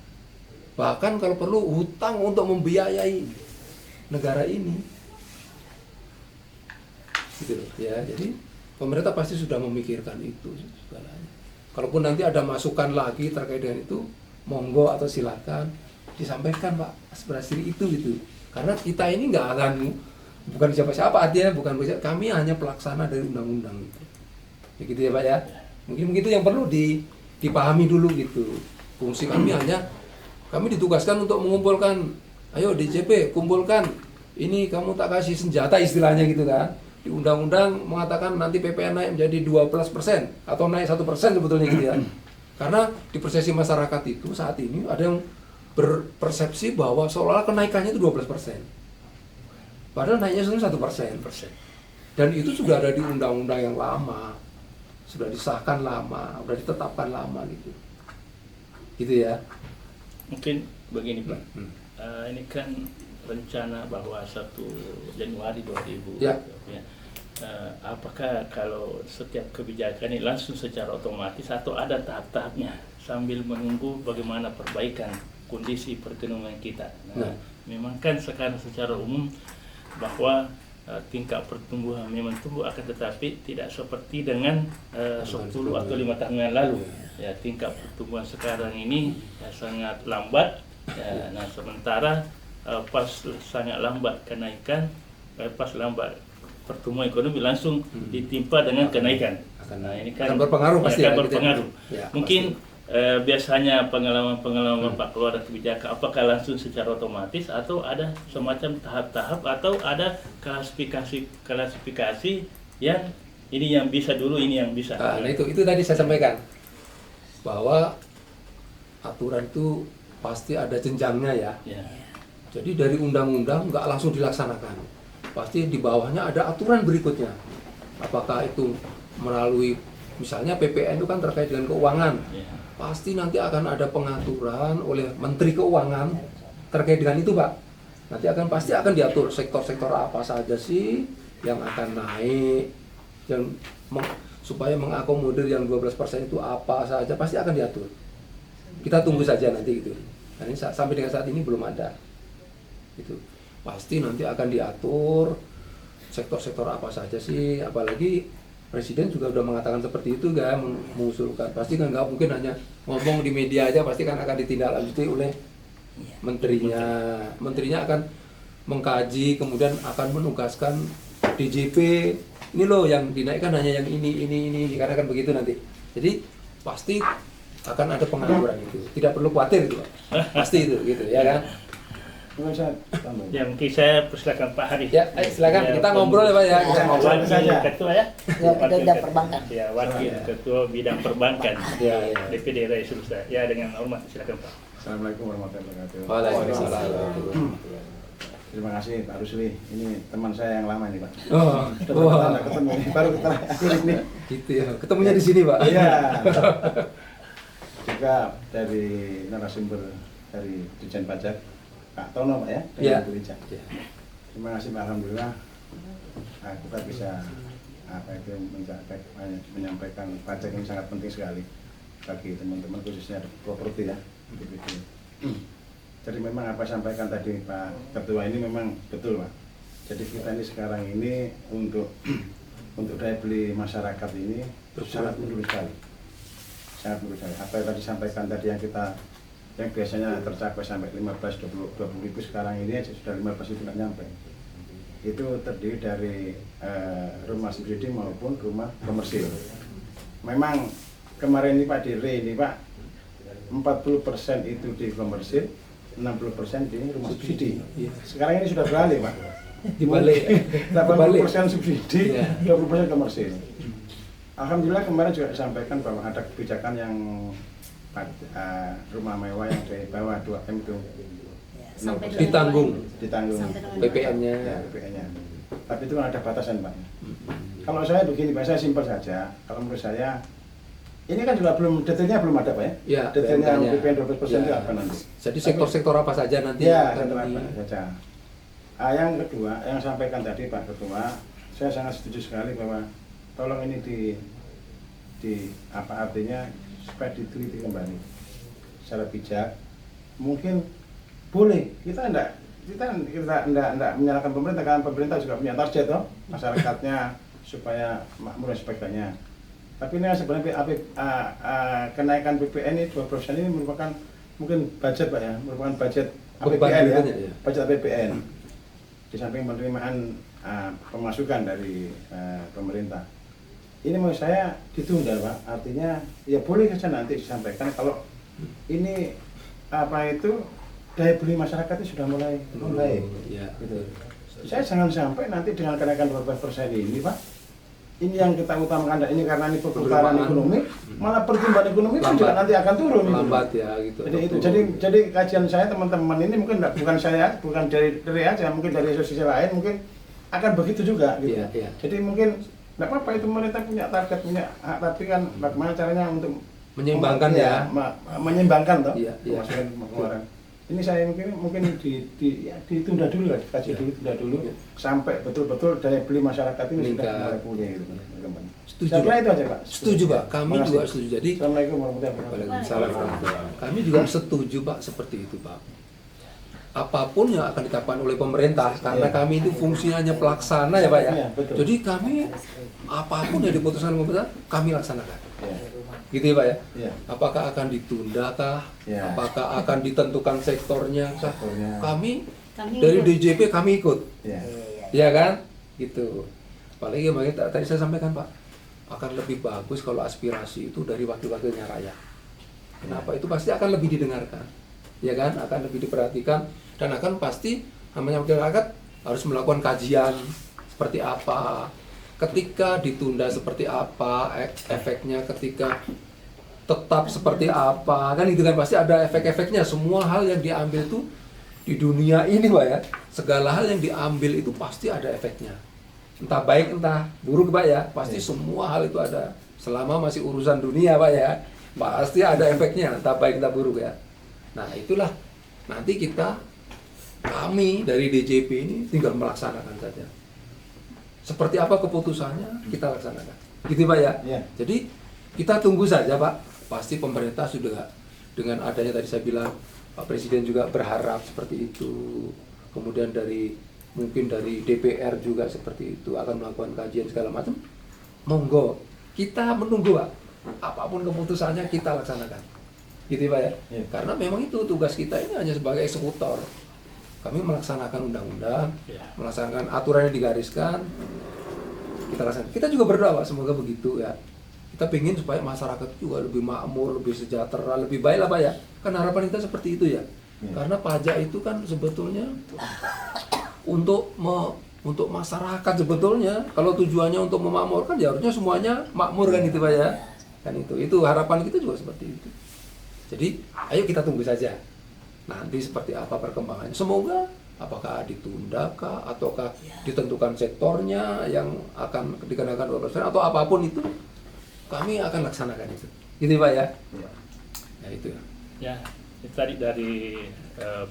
bahkan kalau perlu hutang untuk membiayai negara ini. Gitu loh, ya. Jadi pemerintah pasti sudah memikirkan itu segalanya. Kalaupun nanti ada masukan lagi terkait dengan itu, monggo atau silakan disampaikan Pak aspirasi itu gitu. Karena kita ini nggak akan bukan siapa-siapa, artinya bukan kami hanya pelaksana dari undang-undang gitu. Ya gitu ya Pak ya. Mungkin begitu yang perlu dipahami dulu gitu. Fungsi kami hanya kami ditugaskan untuk mengumpulkan, ayo DJP kumpulkan ini, kamu tak kasih senjata istilahnya gitu kan. Di undang-undang mengatakan nanti PPN naik menjadi 12% atau naik 1% sebetulnya gitu ya. Karena di persepsi masyarakat itu saat ini ada yang berpersepsi bahwa seolah-olah kenaikannya itu 12%. Padahal naiknya cuma 1%. Dan itu sudah ada di undang-undang yang lama. sudah disahkan lama, sudah ditetapkan lama gitu. Gitu ya. Mungkin begini Pak, Hmm. ini kan rencana bahwa 1 Januari 2000 Ya. ya. Apakah kalau setiap kebijakan ini langsung secara otomatis atau ada tahap-tahapnya sambil menunggu bagaimana perbaikan kondisi perekonomian kita? Nah. Memang kan sekarang secara umum bahwa tingkat pertumbuhan memang tumbuh, akan tetapi tidak seperti dengan 10 atau 5 tahun yang lalu. Ya, tingkat pertumbuhan sekarang ini ya, sangat lambat. Ya, nah sementara pas sangat lambat kenaikan, pas lambat pertumbuhan ekonomi langsung ditimpa dengan kenaikan. Nah ini kan akan berpengaruh pasti akan ya, berpengaruh. ya, Mungkin biasanya pengalaman Pak keluar kebijakan apakah langsung secara otomatis atau ada semacam tahap-tahap atau ada klasifikasi yang ini yang bisa dulu, ini yang bisa. Nah itu tadi saya sampaikan bahwa aturan itu pasti ada jenjangnya ya. Ya. Jadi dari undang-undang nggak langsung dilaksanakan. Pasti di bawahnya ada aturan berikutnya. Apakah itu melalui misalnya PPN itu kan terkait dengan keuangan. Ya. Pasti nanti akan ada pengaturan oleh Menteri Keuangan terkait dengan itu, Pak. Nanti pasti akan diatur sektor-sektor apa saja sih yang akan naik, yang supaya mengakomodir yang 12% itu apa saja pasti akan diatur. Kita tunggu saja nanti gitu. Nah, ini sampai dengan saat ini belum ada. Gitu. Pasti nanti akan diatur sektor-sektor apa saja sih, apalagi Presiden juga udah mengatakan seperti itu kan, mengusulkan. Pasti kan nggak mungkin hanya ngomong di media aja, pasti kan akan ditindaklanjuti oleh menterinya. Menterinya akan mengkaji, kemudian akan menugaskan DJP. Ini loh yang dinaikkan hanya yang ini, karena kan begitu nanti. Jadi pasti akan ada pengaturan itu. Tidak perlu khawatir itu, Pak. Pasti itu gitu ya kan. Mungkin saya tambah. Ya mungkin saya persilakan Pak Hari. Ya, silakan kita ngobrol ya Pak ya. Kita ngobrol. Wakil Ketua ya. Ya, bidang perbankan. Ya, Wakil Ketua Bidang Perbankan. Ya, ya. DPD Rai Sulsel. Ya, dengan hormat silakan Pak. Assalamualaikum warahmatullahi wabarakatuh. Waalaikumsalam. Terima kasih Pak Rusli. Ini teman saya yang lama ini Pak. Oh, Sudah wah. lama ketemu ini. Baru kita akhir ini. Gitu ya. Ketemunya di sini, Pak. Iya. Juga dari narasumber dari Dirjen Pajak Pak Tono Pak ya. Dari Iya. Gereja. Ya. Terima kasih Pak, alhamdulillah. Kita bisa menyampaikan pajak yang sangat penting sekali bagi teman-teman khususnya properti ya. Begitu. Jadi memang apa sampaikan tadi Pak Ketua ini memang betul Pak. Jadi kita ini sekarang ini untuk daya beli masyarakat ini sangat menurun sekali. Sangat menurun sekali. Apa yang tadi sampaikan tadi yang biasanya tercapai sampai 15-20 ribu sekarang ini aja sudah 15 itu nggak nyampe. Itu terdiri dari rumah subsidi maupun rumah komersil. Memang kemarin ini Pak Dire ini Pak 40% itu di komersil, 60% di rumah subsidi. Iya. Sekarang ini sudah beralih Pak. Dibalik. 80% subsidi, Iya. 20% komersil. Alhamdulillah kemarin juga disampaikan bahwa ada kebijakan yang rumah mewah yang di bawah 2M itu Sampai 0% Ditanggung. ditanggung Sampai dengan PPN-nya. ya, PPN-nya. Tapi itu kan ada batasan Pak. Kalau saya begini Pak, saya simpel saja. Kalau menurut saya ini kan juga detailnya belum ada Pak ya? Ya, Detailnya PPN-nya. PPN 12% itu Ya. apa nanti? Jadi sektor-sektor apa saja nanti Ya, akan sektor di- apa saja. Yang kedua, yang sampaikan tadi Pak Ketua, saya sangat setuju sekali bahwa tolong ini di apa artinya supaya diteliti kembali secara bijak. Mungkin boleh kita enggak menyalahkan pemerintah, karena pemerintah juga punya target toh masyarakatnya supaya makmur dan sebagainya. Tapi ini sebenarnya kenaikan PPN ini 2% ini merupakan mungkin budget Pak ya, merupakan budget Beban APBN ya, berikutnya, ya. budget APBN. Di samping penerimaan pemasukan dari pemerintah. Ini menurut saya ditunda Pak, artinya ya boleh saja nanti disampaikan kalau ini daya beli masyarakat itu sudah mulai membaik. Ya. Gitu. Saya jangan sampai nanti dengan kenaikan 12% ini Pak, ini yang kita utamakan ini karena ini perputaran ekonomi, malah pertumbuhan ekonomi itu juga nanti akan turun. Lambat ya gitu. Jadi itu, jadi kajian saya teman-teman ini mungkin bukan dari aja, mungkin dari asosiasi lain mungkin akan begitu juga gitu. Iya, iya. Jadi mungkin Nggak apa-apa, itu pemerintah punya target, punya hak, tapi kan bagaimana caranya untuk Menyeimbangkan ya. Menyeimbangkan toh. Iya, iya. Pemasukan pengeluaran. Ini saya mungkin ditunda dulu lah, kaji dulu, tunda dulu Iya. sampai betul-betul daya beli masyarakat ini sudah Meningkat. mulai pulih gitu. Setuju, Saya kira Pak. itu aja Pak. Setuju Pak, kami Terima kasih. juga setuju. Jadi Assalamualaikum warahmatullahi wabarakatuh. Waalaikumsalam. Kami juga setuju Pak seperti itu Pak. Apapun yang akan ditetapkan oleh pemerintah, karena Iya. kami itu fungsinya hanya pelaksana ya Pak ya. Iya, betul. Jadi kami apapun yang diputuskan pemerintah kami laksanakan. Ya. Gitu ya Pak ya. Iya. Apakah akan ditunda kah? Iya. Apakah akan ditentukan sektornya kah? Sektornya. Kami Kami dari ikut. DJP kami ikut. Ya. Ya kan? Gitu. Apalagi makanya tadi saya sampaikan Pak, akan lebih bagus kalau aspirasi itu dari wakil-wakilnya rakyat. Kenapa? Itu pasti akan lebih didengarkan. Ya kan? Akan lebih diperhatikan dan akan pasti namanya wakil rakyat harus melakukan kajian seperti apa. Ketika ditunda seperti apa, efeknya ketika tetap seperti apa. Kan itu kan pasti ada efek-efeknya. Semua hal yang diambil itu di dunia ini Pak ya, segala hal yang diambil itu pasti ada efeknya. Entah baik entah buruk Pak ya, pasti semua hal itu ada. Selama masih urusan dunia Pak ya, pasti ada efeknya, entah baik entah buruk ya. Nah itulah nanti kami dari DJP ini tinggal melaksanakan saja. Seperti apa keputusannya kita laksanakan. Gitu Pak ya. Iya. Jadi kita tunggu saja Pak. Pasti pemerintah sudah dengan adanya tadi saya bilang Pak Presiden juga berharap seperti itu. Kemudian mungkin dari DPR juga seperti itu akan melakukan kajian segala macam. Monggo, kita menunggu Pak. Apapun keputusannya kita laksanakan. Gitu Pak ya. Iya. Karena memang itu tugas kita ini hanya sebagai eksekutor. Kami melaksanakan undang-undang, Ya. melaksanakan aturan yang digariskan, kita laksanakan. Kita juga berdoa Pak, semoga begitu ya. Kita ingin supaya masyarakat juga lebih makmur, lebih sejahtera, lebih baik lah Pak ya. Kan harapan kita seperti itu ya. Ya. Karena pajak itu kan sebetulnya untuk masyarakat sebetulnya. Kalau tujuannya untuk memakmurkan ya harusnya semuanya makmur kan itu Pak ya. Kan itu harapan kita juga seperti itu. Jadi ayo kita tunggu saja. Nanti seperti apa perkembangannya. Semoga apakah ditunda kah ataukah ditentukan sektornya yang akan dikenakan 12% atau apapun itu kami akan laksanakan itu. Gitu Pak ya. Ya. Ya itu. Ya, itu tadi dari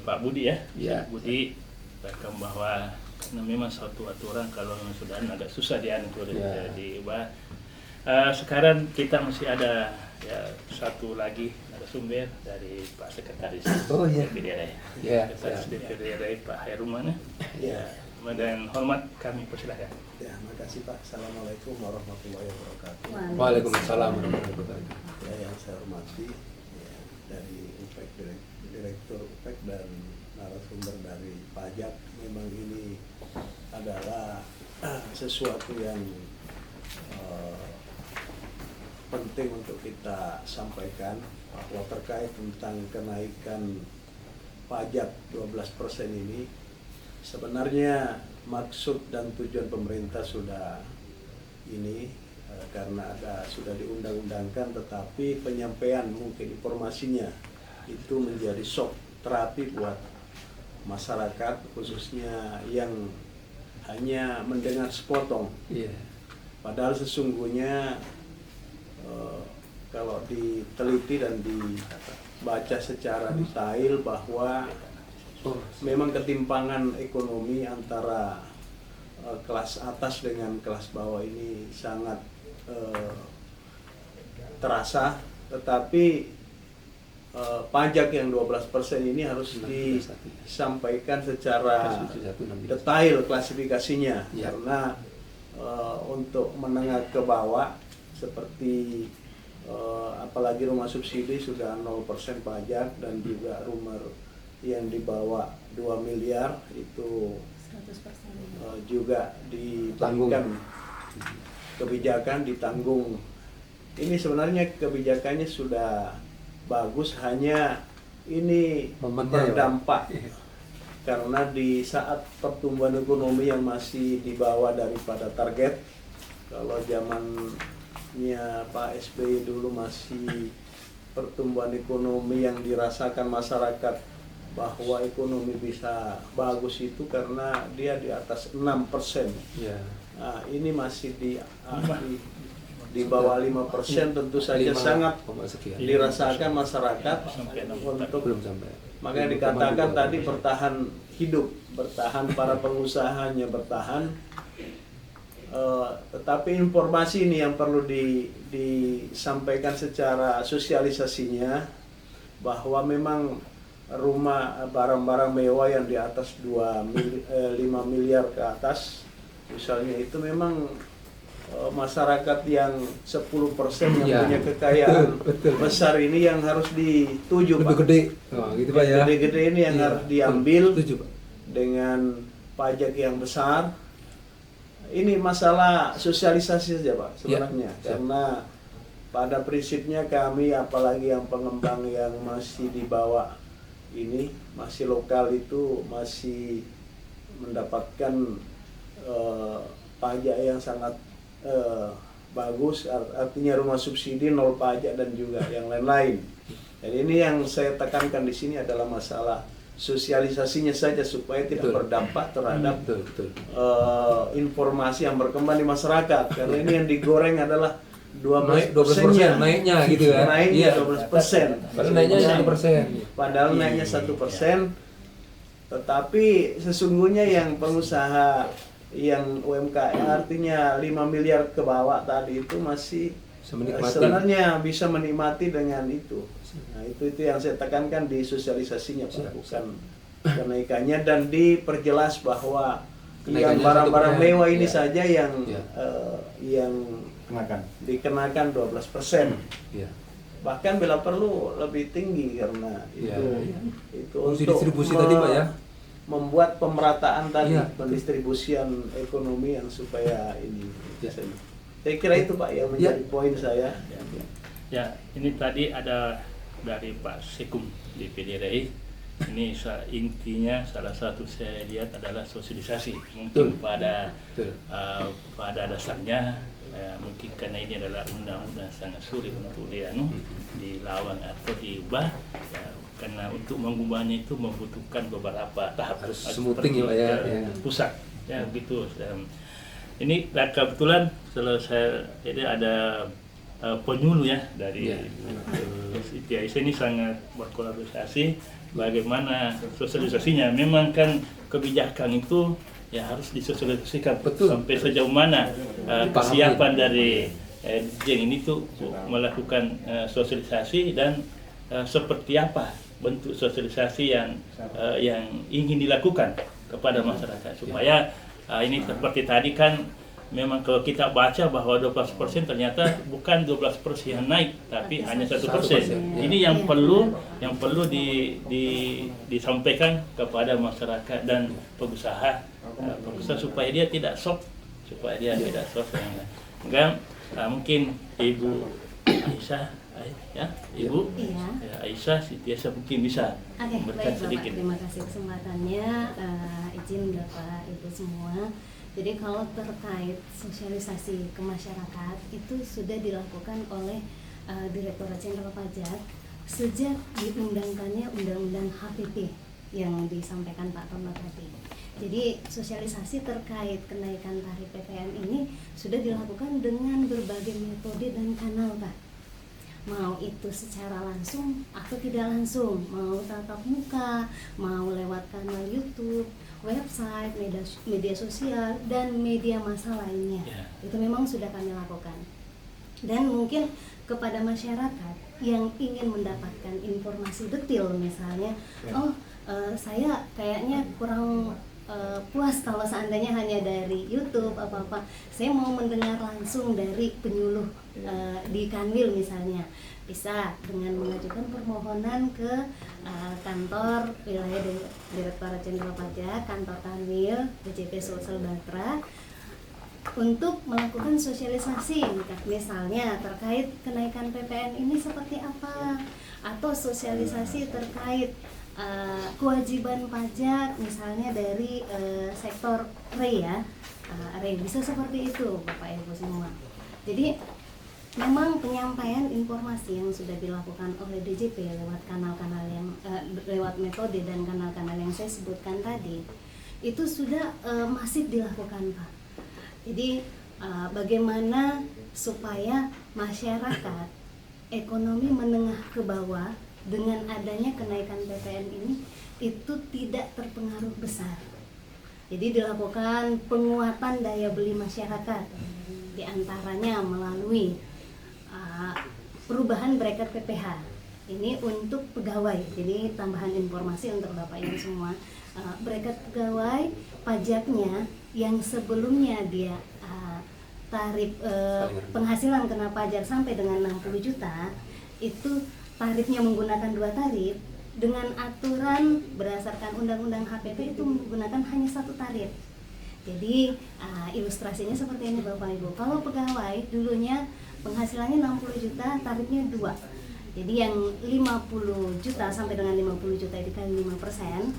Pak Budi ya. Ya. Budi bahkan bahwa memang suatu aturan kalau memang sudah agak susah diatur Ya. diubah. Sekarang kita masih ada ya satu lagi narasumber dari Pak Sekretaris Oh, iya. DPD RI. Ya, Sekretaris ya. DPD RI Pak Herman. Ya. Dan hormat kami persilahkan. Ya, makasih Pak. Assalamualaikum warahmatullahi wabarakatuh. Waalaikumsalam warahmatullahi wabarakatuh. Ya, yang saya hormati ya, dari UPEK, Direktur UPEK dan narasumber dari pajak, memang ini adalah sesuatu yang penting untuk kita sampaikan bahwa terkait tentang kenaikan pajak 12% ini sebenarnya maksud dan tujuan pemerintah sudah ini karena sudah diundang-undangkan, tetapi penyampaian mungkin informasinya itu menjadi shock terapi buat masyarakat khususnya yang hanya mendengar sepotong. Iya. Padahal sesungguhnya kalau diteliti dan dibaca secara detail bahwa Oh, memang ketimpangan ekonomi antara kelas atas dengan kelas bawah ini sangat terasa, tetapi pajak yang 12% ini harus disampaikan secara detail klasifikasinya, Ya. karena untuk menengah ke bawah seperti apalagi rumah subsidi sudah 0% pajak, dan juga rumah yang di bawah 2 miliar itu 100%. juga diberikan kebijakan ditanggung. Ini sebenarnya kebijakannya sudah bagus, hanya ini Momennya ya, berdampak karena di saat pertumbuhan ekonomi yang masih di bawah daripada target. Kalau zamannya Pak SBY dulu masih pertumbuhan ekonomi yang dirasakan masyarakat bahwa ekonomi bisa bagus itu karena dia di atas 6%. iya. ini masih di bawah 5%, tentu saja 5, sangat sekian. dirasakan masyarakat untuk, Belum sampai. makanya dikatakan tadi bertahan hidup, bertahan para pengusahanya bertahan. Tetapi informasi ini yang perlu disampaikan secara sosialisasinya, bahwa memang rumah barang-barang mewah yang di atas 5 miliar ke atas misalnya, itu memang masyarakat yang 10% yang Ya, punya kekayaan betul. besar ini yang harus dituju, Pak. Gede-gede. Oh, gitu Pak ya. Gede-gede ini yang Iya, harus diambil setuju, Pak. dengan pajak yang besar. Ini masalah sosialisasi saja, Pak, sebenarnya. Ya. Karena pada prinsipnya kami, apalagi yang pengembang yang masih di bawah ini, masih lokal, itu masih mendapatkan pajak yang sangat bagus, artinya rumah subsidi 0 pajak dan juga yang lain-lain. Jadi ini yang saya tekankan di sini adalah masalah sosialisasinya saja, supaya tidak Betul. berdampak terhadap Betul. informasi yang berkembang di masyarakat. Karena ini yang digoreng adalah 12%, 12% naiknya gitu kan. Naiknya Iya. 12%. Padahal naiknya 1%. Padahal naiknya 1%. Tetapi sesungguhnya yang pengusaha yang UMKM, artinya 5 miliar ke bawah tadi, itu masih Bisa menikmati. sebenarnya bisa menikmati dengan itu. Nah, itu yang saya tekankan di sosialisasinya, Pak, bukan kenaikannya, dan diperjelas bahwa yang Kenaikannya barang-barang 1%. mewah ini Ya. saja yang Ya. yang Kenakan. dikenakan 12%. Iya. Bahkan bila perlu lebih tinggi, karena Ya, itu ya. itu Fungsi untuk distribusi tadi, Pak, ya. membuat pemerataan tadi, Iya. pendistribusian ekonomi yang supaya ini. Ya. Saya kira itu, Pak, yang menjadi poin saya. Ya, ini tadi ada dari Pak Sekum di PDRI. Ini intinya salah satu saya lihat adalah sosialisasi. Mungkin Betul. pada Betul. pada dasarnya mungkin karena ini adalah undang-undang sangat sulit untuk dilawan atau diubah. Ya, karena untuk mengubahnya itu membutuhkan beberapa tahap. Harus smoothing ya, Pak, ya. Seperti, Ya. pusat, ya gitu. Ini kebetulan selesai, jadi ada penyuluh ya dari Ya. ITIS ini sangat berkolaborasi. Bagaimana sosialisasinya? Memang kan kebijakan itu ya harus disosialisasikan. Betul. Sampai sejauh mana Dipahami. kesiapan dari Jeng ini tuh melakukan sosialisasi, dan seperti apa bentuk sosialisasi yang ingin dilakukan kepada masyarakat, supaya ini seperti tadi kan, memang kalau kita baca bahwa 12% ternyata bukan 12% yang naik, tapi hanya 1%. 1%, ya. Ini yang perlu disampaikan kepada masyarakat dan pengusaha supaya dia tidak shock, Maka mungkin Ibu Aisyah, ya, Ibu Iya. ya, Aisyah Sitiasa mungkin bisa Oke, memberikan baik Bapak, sedikit. terima kasih kesempatannya. Izin Bapak Ibu semua. Jadi kalau terkait sosialisasi ke masyarakat itu sudah dilakukan oleh Direktorat Jenderal Pajak sejak diundangkannya Undang-Undang HPP yang disampaikan Pak Tono tadi. Jadi sosialisasi terkait kenaikan tarif PPN ini sudah dilakukan dengan berbagai metode dan kanal, Pak. Mau itu secara langsung atau tidak langsung, mau tatap muka, mau lewat kanal YouTube, website, media sosial, dan media massa lainnya. Ya. Itu memang sudah kami lakukan. Dan mungkin kepada masyarakat yang ingin mendapatkan informasi detail, misalnya, saya kayaknya kurang puas kalau seandainya hanya dari YouTube apa-apa. Saya mau mendengar langsung dari penyuluh di Kanwil misalnya. Bisa dengan mengajukan permohonan ke kantor wilayah Direktorat Jenderal Pajak, kantor Kanwil, DJP Sulsel Batra, untuk melakukan sosialisasi, misalnya terkait kenaikan PPN ini seperti apa, atau sosialisasi terkait kewajiban pajak misalnya dari sektor RE ya, RE bisa seperti itu Bapak Ibu semua. Jadi memang penyampaian informasi yang sudah dilakukan oleh DJP lewat kanal-kanal yang lewat metode dan kanal-kanal yang saya sebutkan tadi itu sudah masif dilakukan, Pak. Jadi bagaimana supaya masyarakat ekonomi menengah ke bawah dengan adanya kenaikan PPN ini itu tidak terpengaruh besar. Jadi dilakukan penguatan daya beli masyarakat, diantaranya melalui perubahan bracket PPh. Ini untuk pegawai. Jadi tambahan informasi untuk Bapak Ibu semua, bracket pegawai pajaknya yang sebelumnya dia tarif penghasilan kena pajak sampai dengan 60 juta, itu tarifnya menggunakan 2 tarif. Dengan aturan berdasarkan Undang-Undang HPP itu menggunakan hanya 1 tarif. Jadi ilustrasinya seperti ini Bapak Ibu. Kalau pegawai dulunya penghasilannya 60 juta, tarifnya 2. Jadi yang 50 juta sampai dengan 50 juta dikali 5%,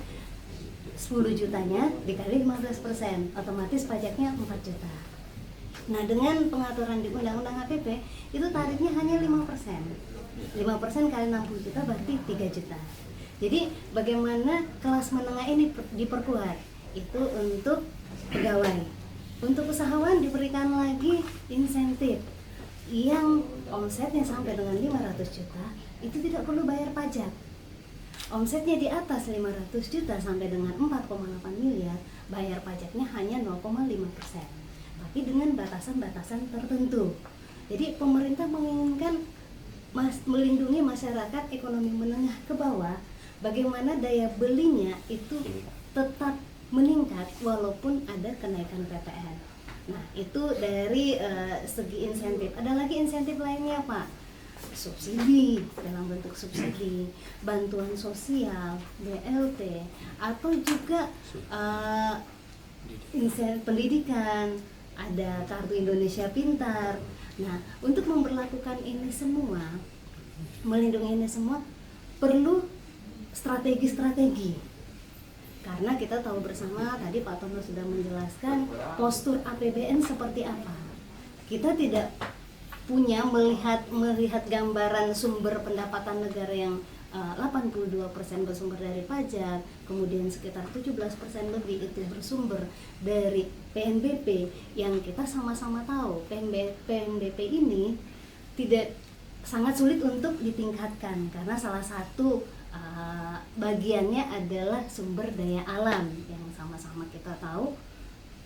10 jutanya dikali 15%, otomatis pajaknya 4 juta. Nah, dengan pengaturan di Undang-Undang HPP itu tarifnya hanya 5%. 5% kali 60 juta berarti 3 juta. Jadi bagaimana kelas menengah ini diperkuat? Itu untuk pegawai. Untuk usahawan diberikan lagi insentif yang omsetnya sampai dengan 500 juta itu tidak perlu bayar pajak. Omsetnya di atas 500 juta sampai dengan 4,8 miliar, bayar pajaknya hanya 0,5%. Tapi dengan batasan-batasan tertentu. Jadi pemerintah menginginkan melindungi masyarakat ekonomi menengah ke bawah, bagaimana daya belinya itu tetap meningkat walaupun ada kenaikan PPN. Nah, itu dari segi insentif. Ada lagi insentif lainnya, Pak. Subsidi, dalam bentuk subsidi, bantuan sosial, BLT, atau juga insentif pendidikan, ada Kartu Indonesia Pintar. Nah, untuk memperlakukan ini semua, melindungi ini semua, perlu strategi-strategi. Karena kita tahu bersama, tadi Pak Tono sudah menjelaskan postur APBN seperti apa. Kita tidak punya melihat gambaran sumber pendapatan negara yang 82% bersumber dari pajak, kemudian sekitar 17% lebih itu bersumber dari PNBP, yang kita sama-sama tahu PNBP ini tidak sangat sulit untuk ditingkatkan karena salah satu bagiannya adalah sumber daya alam yang sama-sama kita tahu.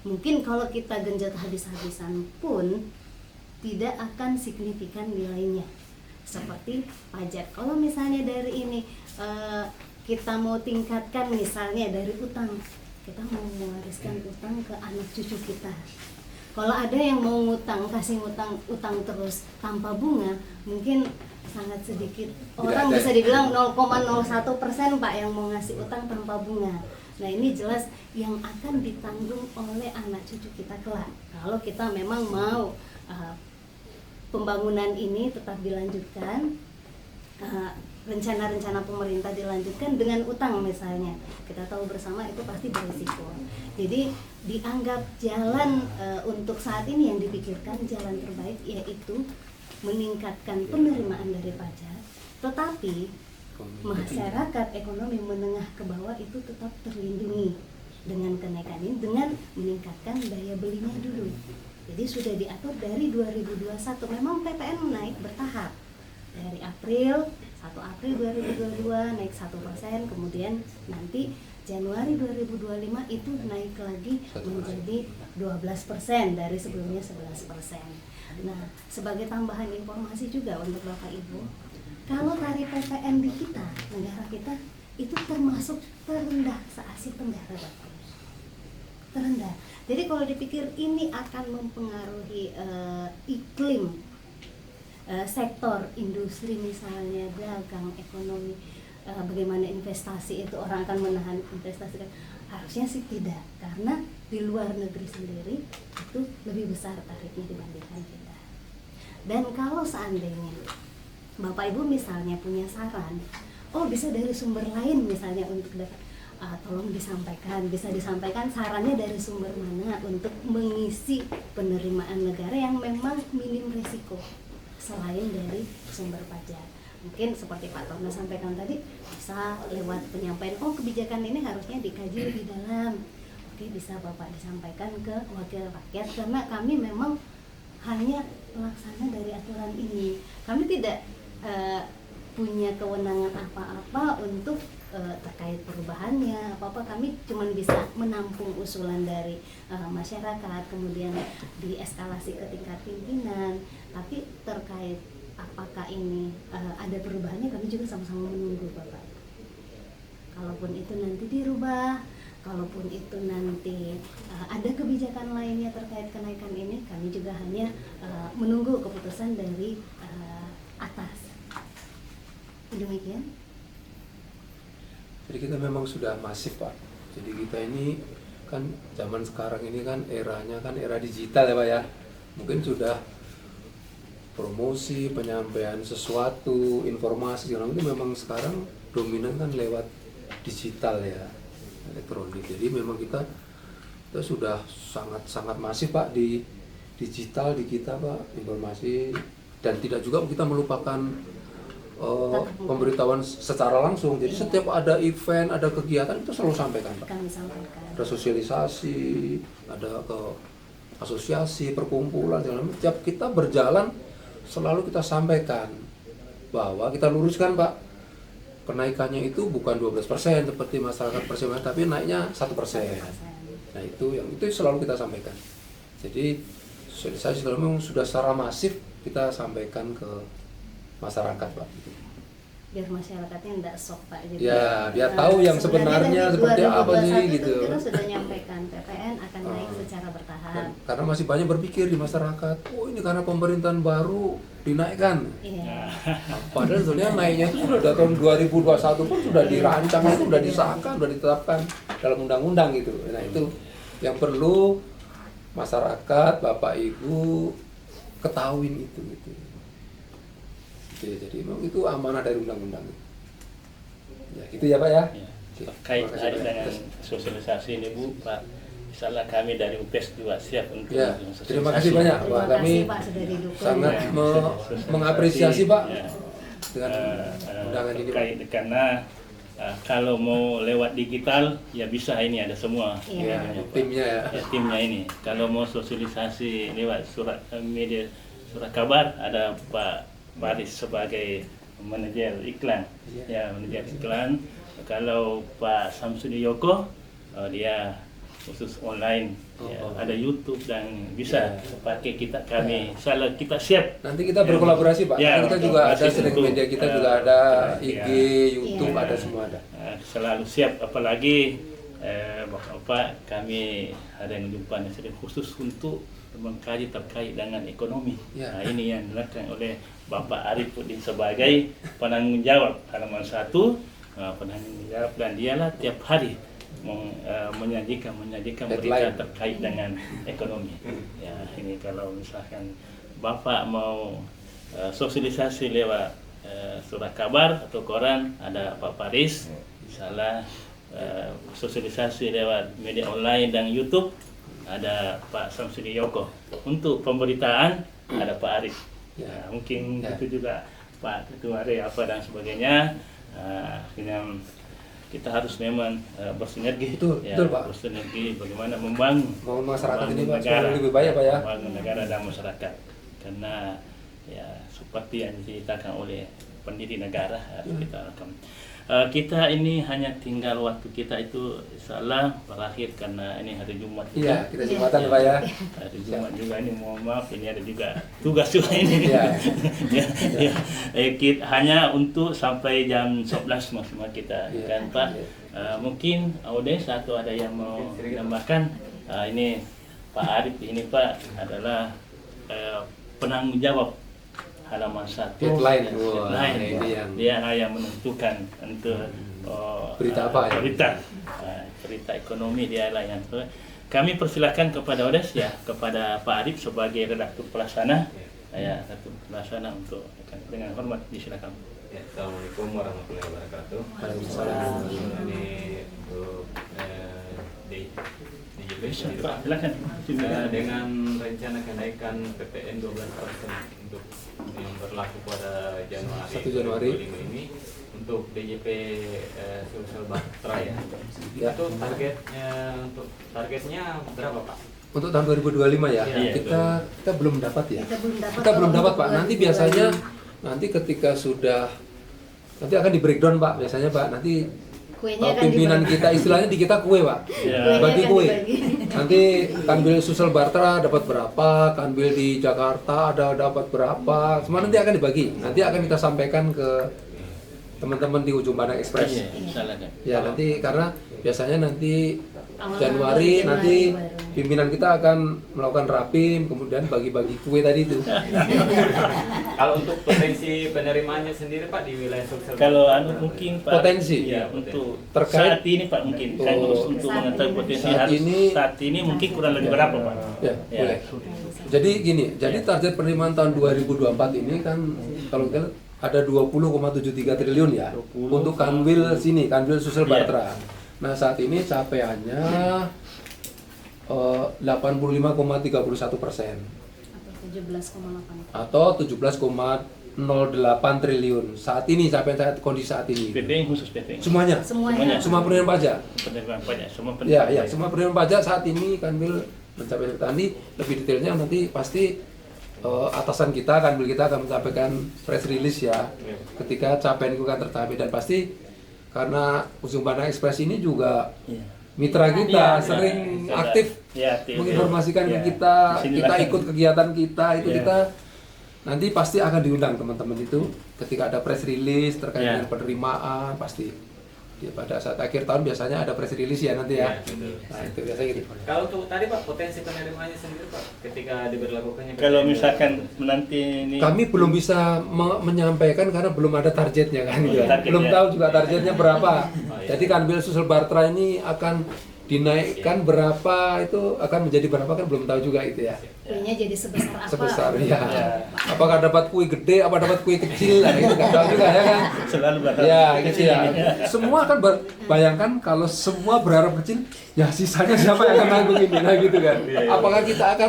Mungkin kalau kita genjot habis-habisan pun tidak akan signifikan nilainya. Seperti pajak, kalau misalnya dari ini kita mau tingkatkan, misalnya dari utang, kita mau mewariskan utang ke anak cucu kita. Kalau ada yang mau ngutang, kasih utang terus tanpa bunga, mungkin sangat sedikit orang, bisa dibilang 0,01% Pak yang mau ngasih utang tanpa bunga. Nah, ini jelas yang akan ditanggung oleh anak cucu kita kelak. Kalau kita memang mau pembangunan ini tetap dilanjutkan, rencana-rencana pemerintah dilanjutkan dengan utang misalnya, kita tahu bersama itu pasti berisiko. Jadi dianggap jalan untuk saat ini yang dipikirkan jalan terbaik yaitu meningkatkan penerimaan dari pajak, tetapi masyarakat ekonomi menengah ke bawah itu tetap terlindungi dengan kenaikan ini dengan meningkatkan daya belinya dulu. Jadi sudah diatur dari 2021, memang PPN naik bertahap. Dari April 1 April 2022 naik 1%, kemudian nanti Januari 2025 itu naik lagi menjadi 12% dari sebelumnya 11%. Nah, sebagai tambahan informasi juga untuk Bapak Ibu, kalau tarif PPN di kita, negara kita itu termasuk terendah se-Asia Tenggara, Bapak. Terendah. Jadi kalau dipikir ini akan mempengaruhi iklim sektor industri misalnya, dagang, ekonomi, bagaimana investasi itu orang akan menahan investasi, harusnya sih tidak, karena di luar negeri sendiri itu lebih besar tarifnya dibandingkan kita. Dan kalau seandainya Bapak Ibu misalnya punya saran, oh bisa dari sumber lain misalnya untuk tolong bisa disampaikan sarannya dari sumber mana untuk mengisi penerimaan negara yang memang minim risiko selain dari sumber pajak. Mungkin seperti Pak Tono sampaikan tadi, bisa lewat penyampaian, oh kebijakan ini harusnya dikaji lebih dalam, Oke, bisa Bapak disampaikan ke wakil rakyat karena kami memang hanya pelaksana dari aturan ini. Kami tidak punya kewenangan apa-apa untuk terkait perubahannya apa-apa. Kami cuma bisa menampung usulan dari masyarakat, kemudian dieskalasi ke tingkat pimpinan. Tapi terkait apakah ini ada perubahannya, kami juga sama-sama menunggu Bapak. Kalaupun itu nanti dirubah, kalaupun itu nanti ada kebijakan lainnya terkait kenaikan ini, kami juga hanya menunggu keputusan dari atas. Demikian. Jadi kita memang sudah masif Pak. Jadi kita ini kan zaman sekarang ini kan eranya kan era digital ya Pak ya. Mungkin sudah promosi, penyampaian sesuatu, informasi segala itu memang sekarang dominan kan lewat digital ya, elektronik. Jadi memang kita sudah sangat masif Pak di digital di kita Pak, informasi, dan tidak juga kita melupakan pemberitahuan secara langsung. Jadi setiap ada event, ada kegiatan itu selalu sampaikan Pak. Kami sampaikan. Ada sosialisasi, ada ke asosiasi, perkumpulan, segala macam. Setiap kita berjalan selalu kita sampaikan bahwa kita luruskan Pak, kenaikannya itu bukan 12% seperti masyarakat persiapan, tapi naiknya 1%. Nah itu selalu kita sampaikan. Jadi sosialisasi segala memang sudah secara masif kita sampaikan ke masyarakat Pak. Biar masyarakatnya enggak sok Pak. Jadi, ya biar tahu yang sebenarnya seperti apa sih gitu. Kita sudah nyampaikan PPN akan naik secara bertahap. Karena masih banyak berpikir di masyarakat, oh ini karena pemerintahan baru dinaikkan. Iya. Padahal sebenarnya naiknya itu sudah dari tahun 2021 pun sudah dirancang, itu sudah disahkan, sudah ditetapkan dalam undang-undang gitu. Nah itu yang perlu masyarakat, Bapak Ibu ketahuin itu gitu. Jadi memang itu amanah dari undang-undang. Ya gitu ya Pak ya. Ya, terkait dengan sosialisasi ini Bu, Pak, misalnya kami dari UPES juga siap untuk Ya, sosialisasi. terima kasih banyak Pak. Terima Kami kasih Pak sudah didukung. sangat Ya, mengapresiasi Pak ya, dengan undangan ini Pak. terkait karena kalau mau lewat digital ya bisa, ini ada semua. Iya. Ya, Pak. Timnya ya. Ya, timnya ini. Kalau mau sosialisasi lewat surat media, surat kabar, ada Pak Baris sebagai manajer iklan. Ya, manajer iklan. Kalau Pak Samsudi Yoko, dia khusus online. Ya, ada YouTube dan bisa pakai kami. Salah kita siap. Nanti kita berkolaborasi Pak. Ya, Karena kita juga ada berkolaborasi sering untuk, media kita juga ada IG, ya. YouTube, Iya. ada semua ada. Selalu siap, apalagi Bapak kami ada yang jumpa sering khusus untuk mengkaji terkait dengan ekonomi. Ya. Nah, ini yang dilakukan oleh Bapak Arifuddin sebagai penanggung jawab halaman 1, penanggung jawab, dan dialah tiap hari menyajikan berita terkait dengan ekonomi. Ya, ini kalau misalkan Bapak mau sosialisasi lewat surat kabar atau koran, ada Pak Paris. Misalnya sosialisasi lewat media online dan YouTube, ada Pak Samsudi Yoko. Untuk pemberitaan ada Pak Arif. Ya. Mungkin Ya. itu juga Pak Ketua RE apa dan sebagainya. Dengan kita harus memang bersinergi. Betul, Pak. Bersinergi bagaimana membangun Masyarakat ini Pak, negara, supaya lebih baik Pak ya. membangun negara dan masyarakat. Karena ya seperti yang diceritakan oleh pendiri negara harus kita lakukan. Kita ini hanya tinggal waktu kita itu salah berakhir karena ini hari Jumat juga. Iya, kita Jumatan Pak ya. Hari Jumat juga ini, mohon maaf ini ada juga tugas juga ini. Iya. Ya. Kita hanya untuk sampai jam 11 maksimal kita Iya. kan Pak. Iya. Mungkin Audes atau ada yang mau menambahkan. Ini Pak Arif ini Pak adalah penanggung jawab halaman 1. Headline. Ya, Wah, headline. ini yang Dia yang menentukan untuk berita apa ya? Berita ekonomi, dialah yang kami persilakan kepada Audes ya, kepada Pak Arif sebagai redaktur pelaksana. Ya, redaktur pelaksana untuk dengan hormat disilakan. Ya, Assalamualaikum warahmatullahi wabarakatuh. Waalaikumsalam. Ini untuk DJP sendiri, Pak, Pak. silakan. Dengan rencana kenaikan PPN 12% untuk yang berlaku pada Januari 1 Januari 2025 ini, untuk DJP Sulsel Batra ya. Ya. Itu targetnya berapa Pak? Untuk tahun 2025 ya, Iya, kita belum dapat ya. Kita belum dapat Pak. Nanti biasanya ketika sudah nanti akan di breakdown Pak. Biasanya Pak nanti kuenya akan pimpinan dibagi. kita istilahnya di kita kue Pak. Iya. Bagi Kuenya akan kue. dibagi. Nanti Kanwil Sulsel Batra dapat berapa, Kanwil di Jakarta ada dapat berapa, semua nanti akan dibagi. Nanti akan kita sampaikan ke teman-teman di Ujung Pandang Express. Iya, insyaallah kan. Ya nanti karena biasanya nanti Awal Januari Januari nanti baru. pimpinan kita akan melakukan rapim, kemudian bagi-bagi kue tadi itu. Kalau untuk potensi penerimaannya sendiri Pak di wilayah Sulsel Kalau mungkin Pak, Potensi. ya, untuk Terkait- saat ini Pak mungkin kan Oh. untuk Saat mengetahui ini. potensi Saat saat ini mungkin kurang lebih berapa Pak? Ya, Ya. boleh. Jadi gini, jadi target penerimaan tahun 2024 ini kan kalau kita lihat ada 20,73 triliun ya 20. untuk Kanwil sini, Kanwil Sulsel Iya. Batra. Nah, saat ini capaiannya 85,31% Atau 17,8. atau 17,08 triliun. Saat ini capaian saat kondisi saat ini. PPN khusus PPN. Semuanya. Semuanya. Semua penerimaan pajak. Penerimaan pajak semua Ya, penerimaan ya, pajak. semua penerimaan pajak saat ini Kanwil mencapai tadi lebih detailnya nanti pasti atasan kita Kanwil kita akan menyampaikan press release ya ketika capaian itu kan tercapai dan pasti karena Ujung Pandang Express ini juga Iya. mitra kita Iya, sering iya. aktif Ya, aktif. menginformasikan Ya. ke kita, Disinilah. kita ikut kegiatan kita itu Ya. kita nanti pasti akan diundang teman-teman itu ketika ada press release terkait Ya. dengan penerimaan pasti. Ya, pada saat akhir tahun biasanya ada press release ya nanti ya. Ya, betul. Nah, itu biasanya gitu. Kalau untuk tadi Pak potensi penerimaannya sendiri Pak ketika diberlakukannya Kalau PPN misalkan nanti ini Kami belum bisa menyampaikan karena belum ada targetnya kan gitu. Target, Belum ya. tahu juga targetnya berapa. iya. Jadi Kanwil Sulsel Batra ini akan dinaikkan berapa itu akan menjadi berapa kan belum tahu juga itu ya. Kuenya jadi sebesar apa? Sebesar ya. Ya. Apakah dapat kue gede, apa dapat kue kecil, nah, itu nggak tahu juga ya kan. selalu berharap Ya kecil gitu ya. ini. Semua kan bayangkan kalau semua berharap kecil, ya sisanya siapa yang akan nanggung ini, nah gitu kan. Apakah kita akan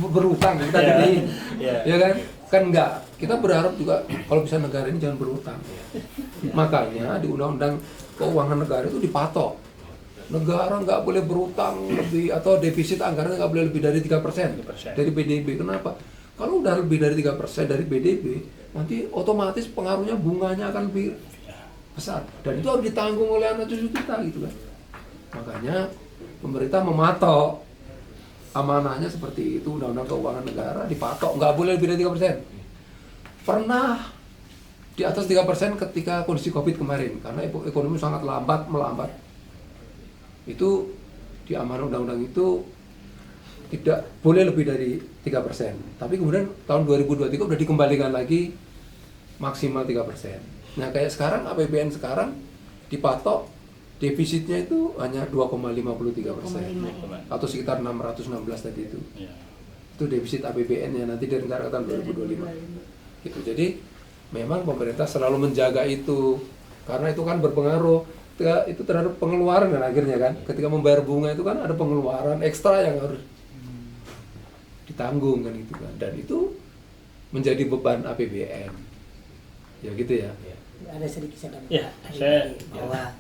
berutang kita Ya. jadi, Ya. ya kan? Kan enggak. Kita berharap juga kalau bisa negara ini jangan berutang. Makanya di Undang-Undang Keuangan Negara itu dipatok. Negara nggak boleh berutang lebih atau defisit anggaran nggak boleh lebih dari 3% 3%. dari PDB. Kenapa? Kalau udah lebih dari 3% dari PDB, nanti otomatis pengaruhnya bunganya akan lebih besar dan itu harus ditanggung oleh anak cucu kita gitu kan. Makanya pemerintah mematok amanahnya seperti itu, Undang-Undang Keuangan Negara dipatok nggak boleh lebih dari 3%. Pernah di atas 3% ketika kondisi Covid kemarin karena ekonomi sangat melambat. Itu di amanah undang-undang itu tidak boleh lebih dari 3%. Tapi kemudian tahun 2023 udah dikembalikan lagi maksimal 3%. Nah, kayak sekarang APBN sekarang dipatok defisitnya itu hanya 2,53% 2,5. atau sekitar 616 tadi itu. Ya. Itu defisit APBN yang nanti direncanakan tahun 2025. Gitu. Jadi memang pemerintah selalu menjaga itu karena itu kan berpengaruh itu terhadap pengeluaran dan akhirnya kan ketika membayar bunga itu kan ada pengeluaran ekstra yang harus ditanggung kan gitu kan dan itu menjadi beban APBN ya gitu ya. Ada sedikit saya tambah Ya, tadi saya- bahwa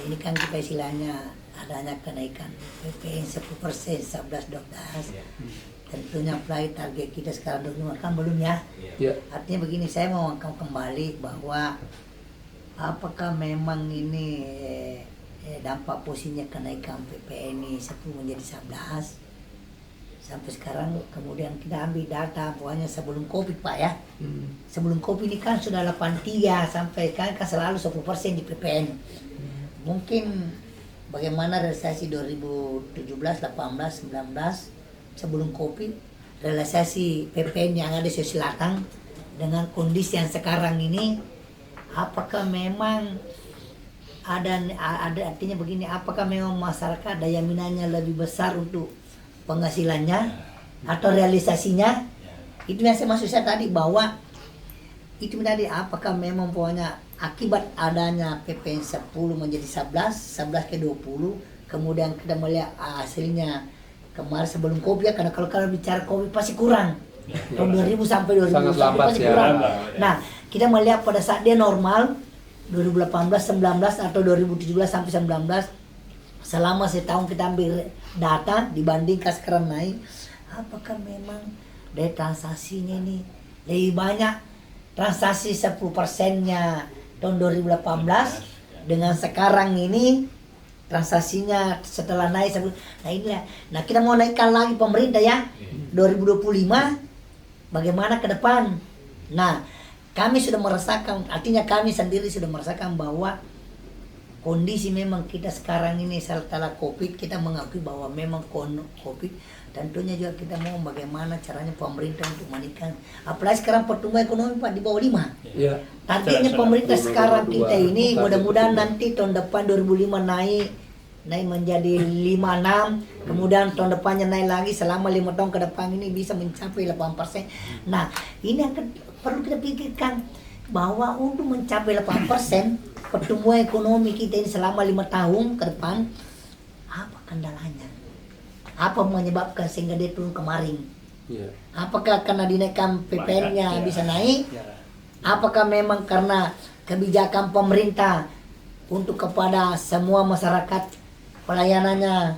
ini kan kita istilahnya adanya kenaikan PPN 10% 11-12 tentunya apply target kita sekarang 25 kan belum ya. Ya. Artinya begini, saya mau kembali bahwa apakah memang ini dampak posisinya kenaikan PPN ini 10 menjadi 11 sampai sekarang, kemudian kita ambil data pokoknya sebelum Covid Pak ya. Sebelum Covid ini kan sudah 83 sampai kan selalu 10% di PPN. Mungkin bagaimana realisasi 2017, 18, 19 sebelum Covid, realisasi PPN yang ada di Sulawesi Selatan dengan kondisi yang sekarang ini, apakah memang ada artinya begini, apakah memang masyarakat daya minatnya lebih besar untuk penghasilannya atau realisasinya? Itu yang saya maksud saya tadi bahwa itu tadi apakah memang pokoknya akibat adanya PPN 10 menjadi 11, 11 ke 20, kemudian kita melihat hasilnya kemarin sebelum Covid ya, karena kalau bicara Covid pasti kurang. Tahun 2000 sampai 2000 Sangat lambat pasti ya. kurang. Lambat, ya. Nah, kita melihat pada saat dia normal 2018, 19 atau 2017 sampai 19, selama setahun kita ambil data dibandingkan sekarang naik, apakah memang dari transaksinya ini lebih banyak transaksi 10%-nya tahun 2018 dengan sekarang ini transaksinya setelah naik nah inilah. Nah kita mau naikkan lagi pemerintah ya 2025 bagaimana ke depan. Nah kami sudah merasakan, artinya kami sendiri sudah merasakan bahwa kondisi memang kita sekarang ini setelah COVID, kita mengakui bahwa memang COVID, tentunya juga kita mau bagaimana caranya pemerintah untuk menaikkan, apalagi sekarang pertumbuhan ekonomi Pak di bawah 5. Ya. Targetnya pemerintah sekarang kita ini mudah-mudahan nanti tahun depan 2005 naik menjadi 56, kemudian tahun depannya naik lagi selama 5 tahun ke depan ini bisa mencapai 8%. Nah ini yang perlu kita pikirkan bahwa untuk mencapai 8% pertumbuhan ekonomi kita ini selama 5 tahun ke depan, apa kendalanya? Apa menyebabkan sehingga dia turun kemarin? Ya. Apakah karena dinaikkan PPN-nya bisa naik? Ya. Apakah memang karena kebijakan pemerintah untuk kepada semua masyarakat pelayanannya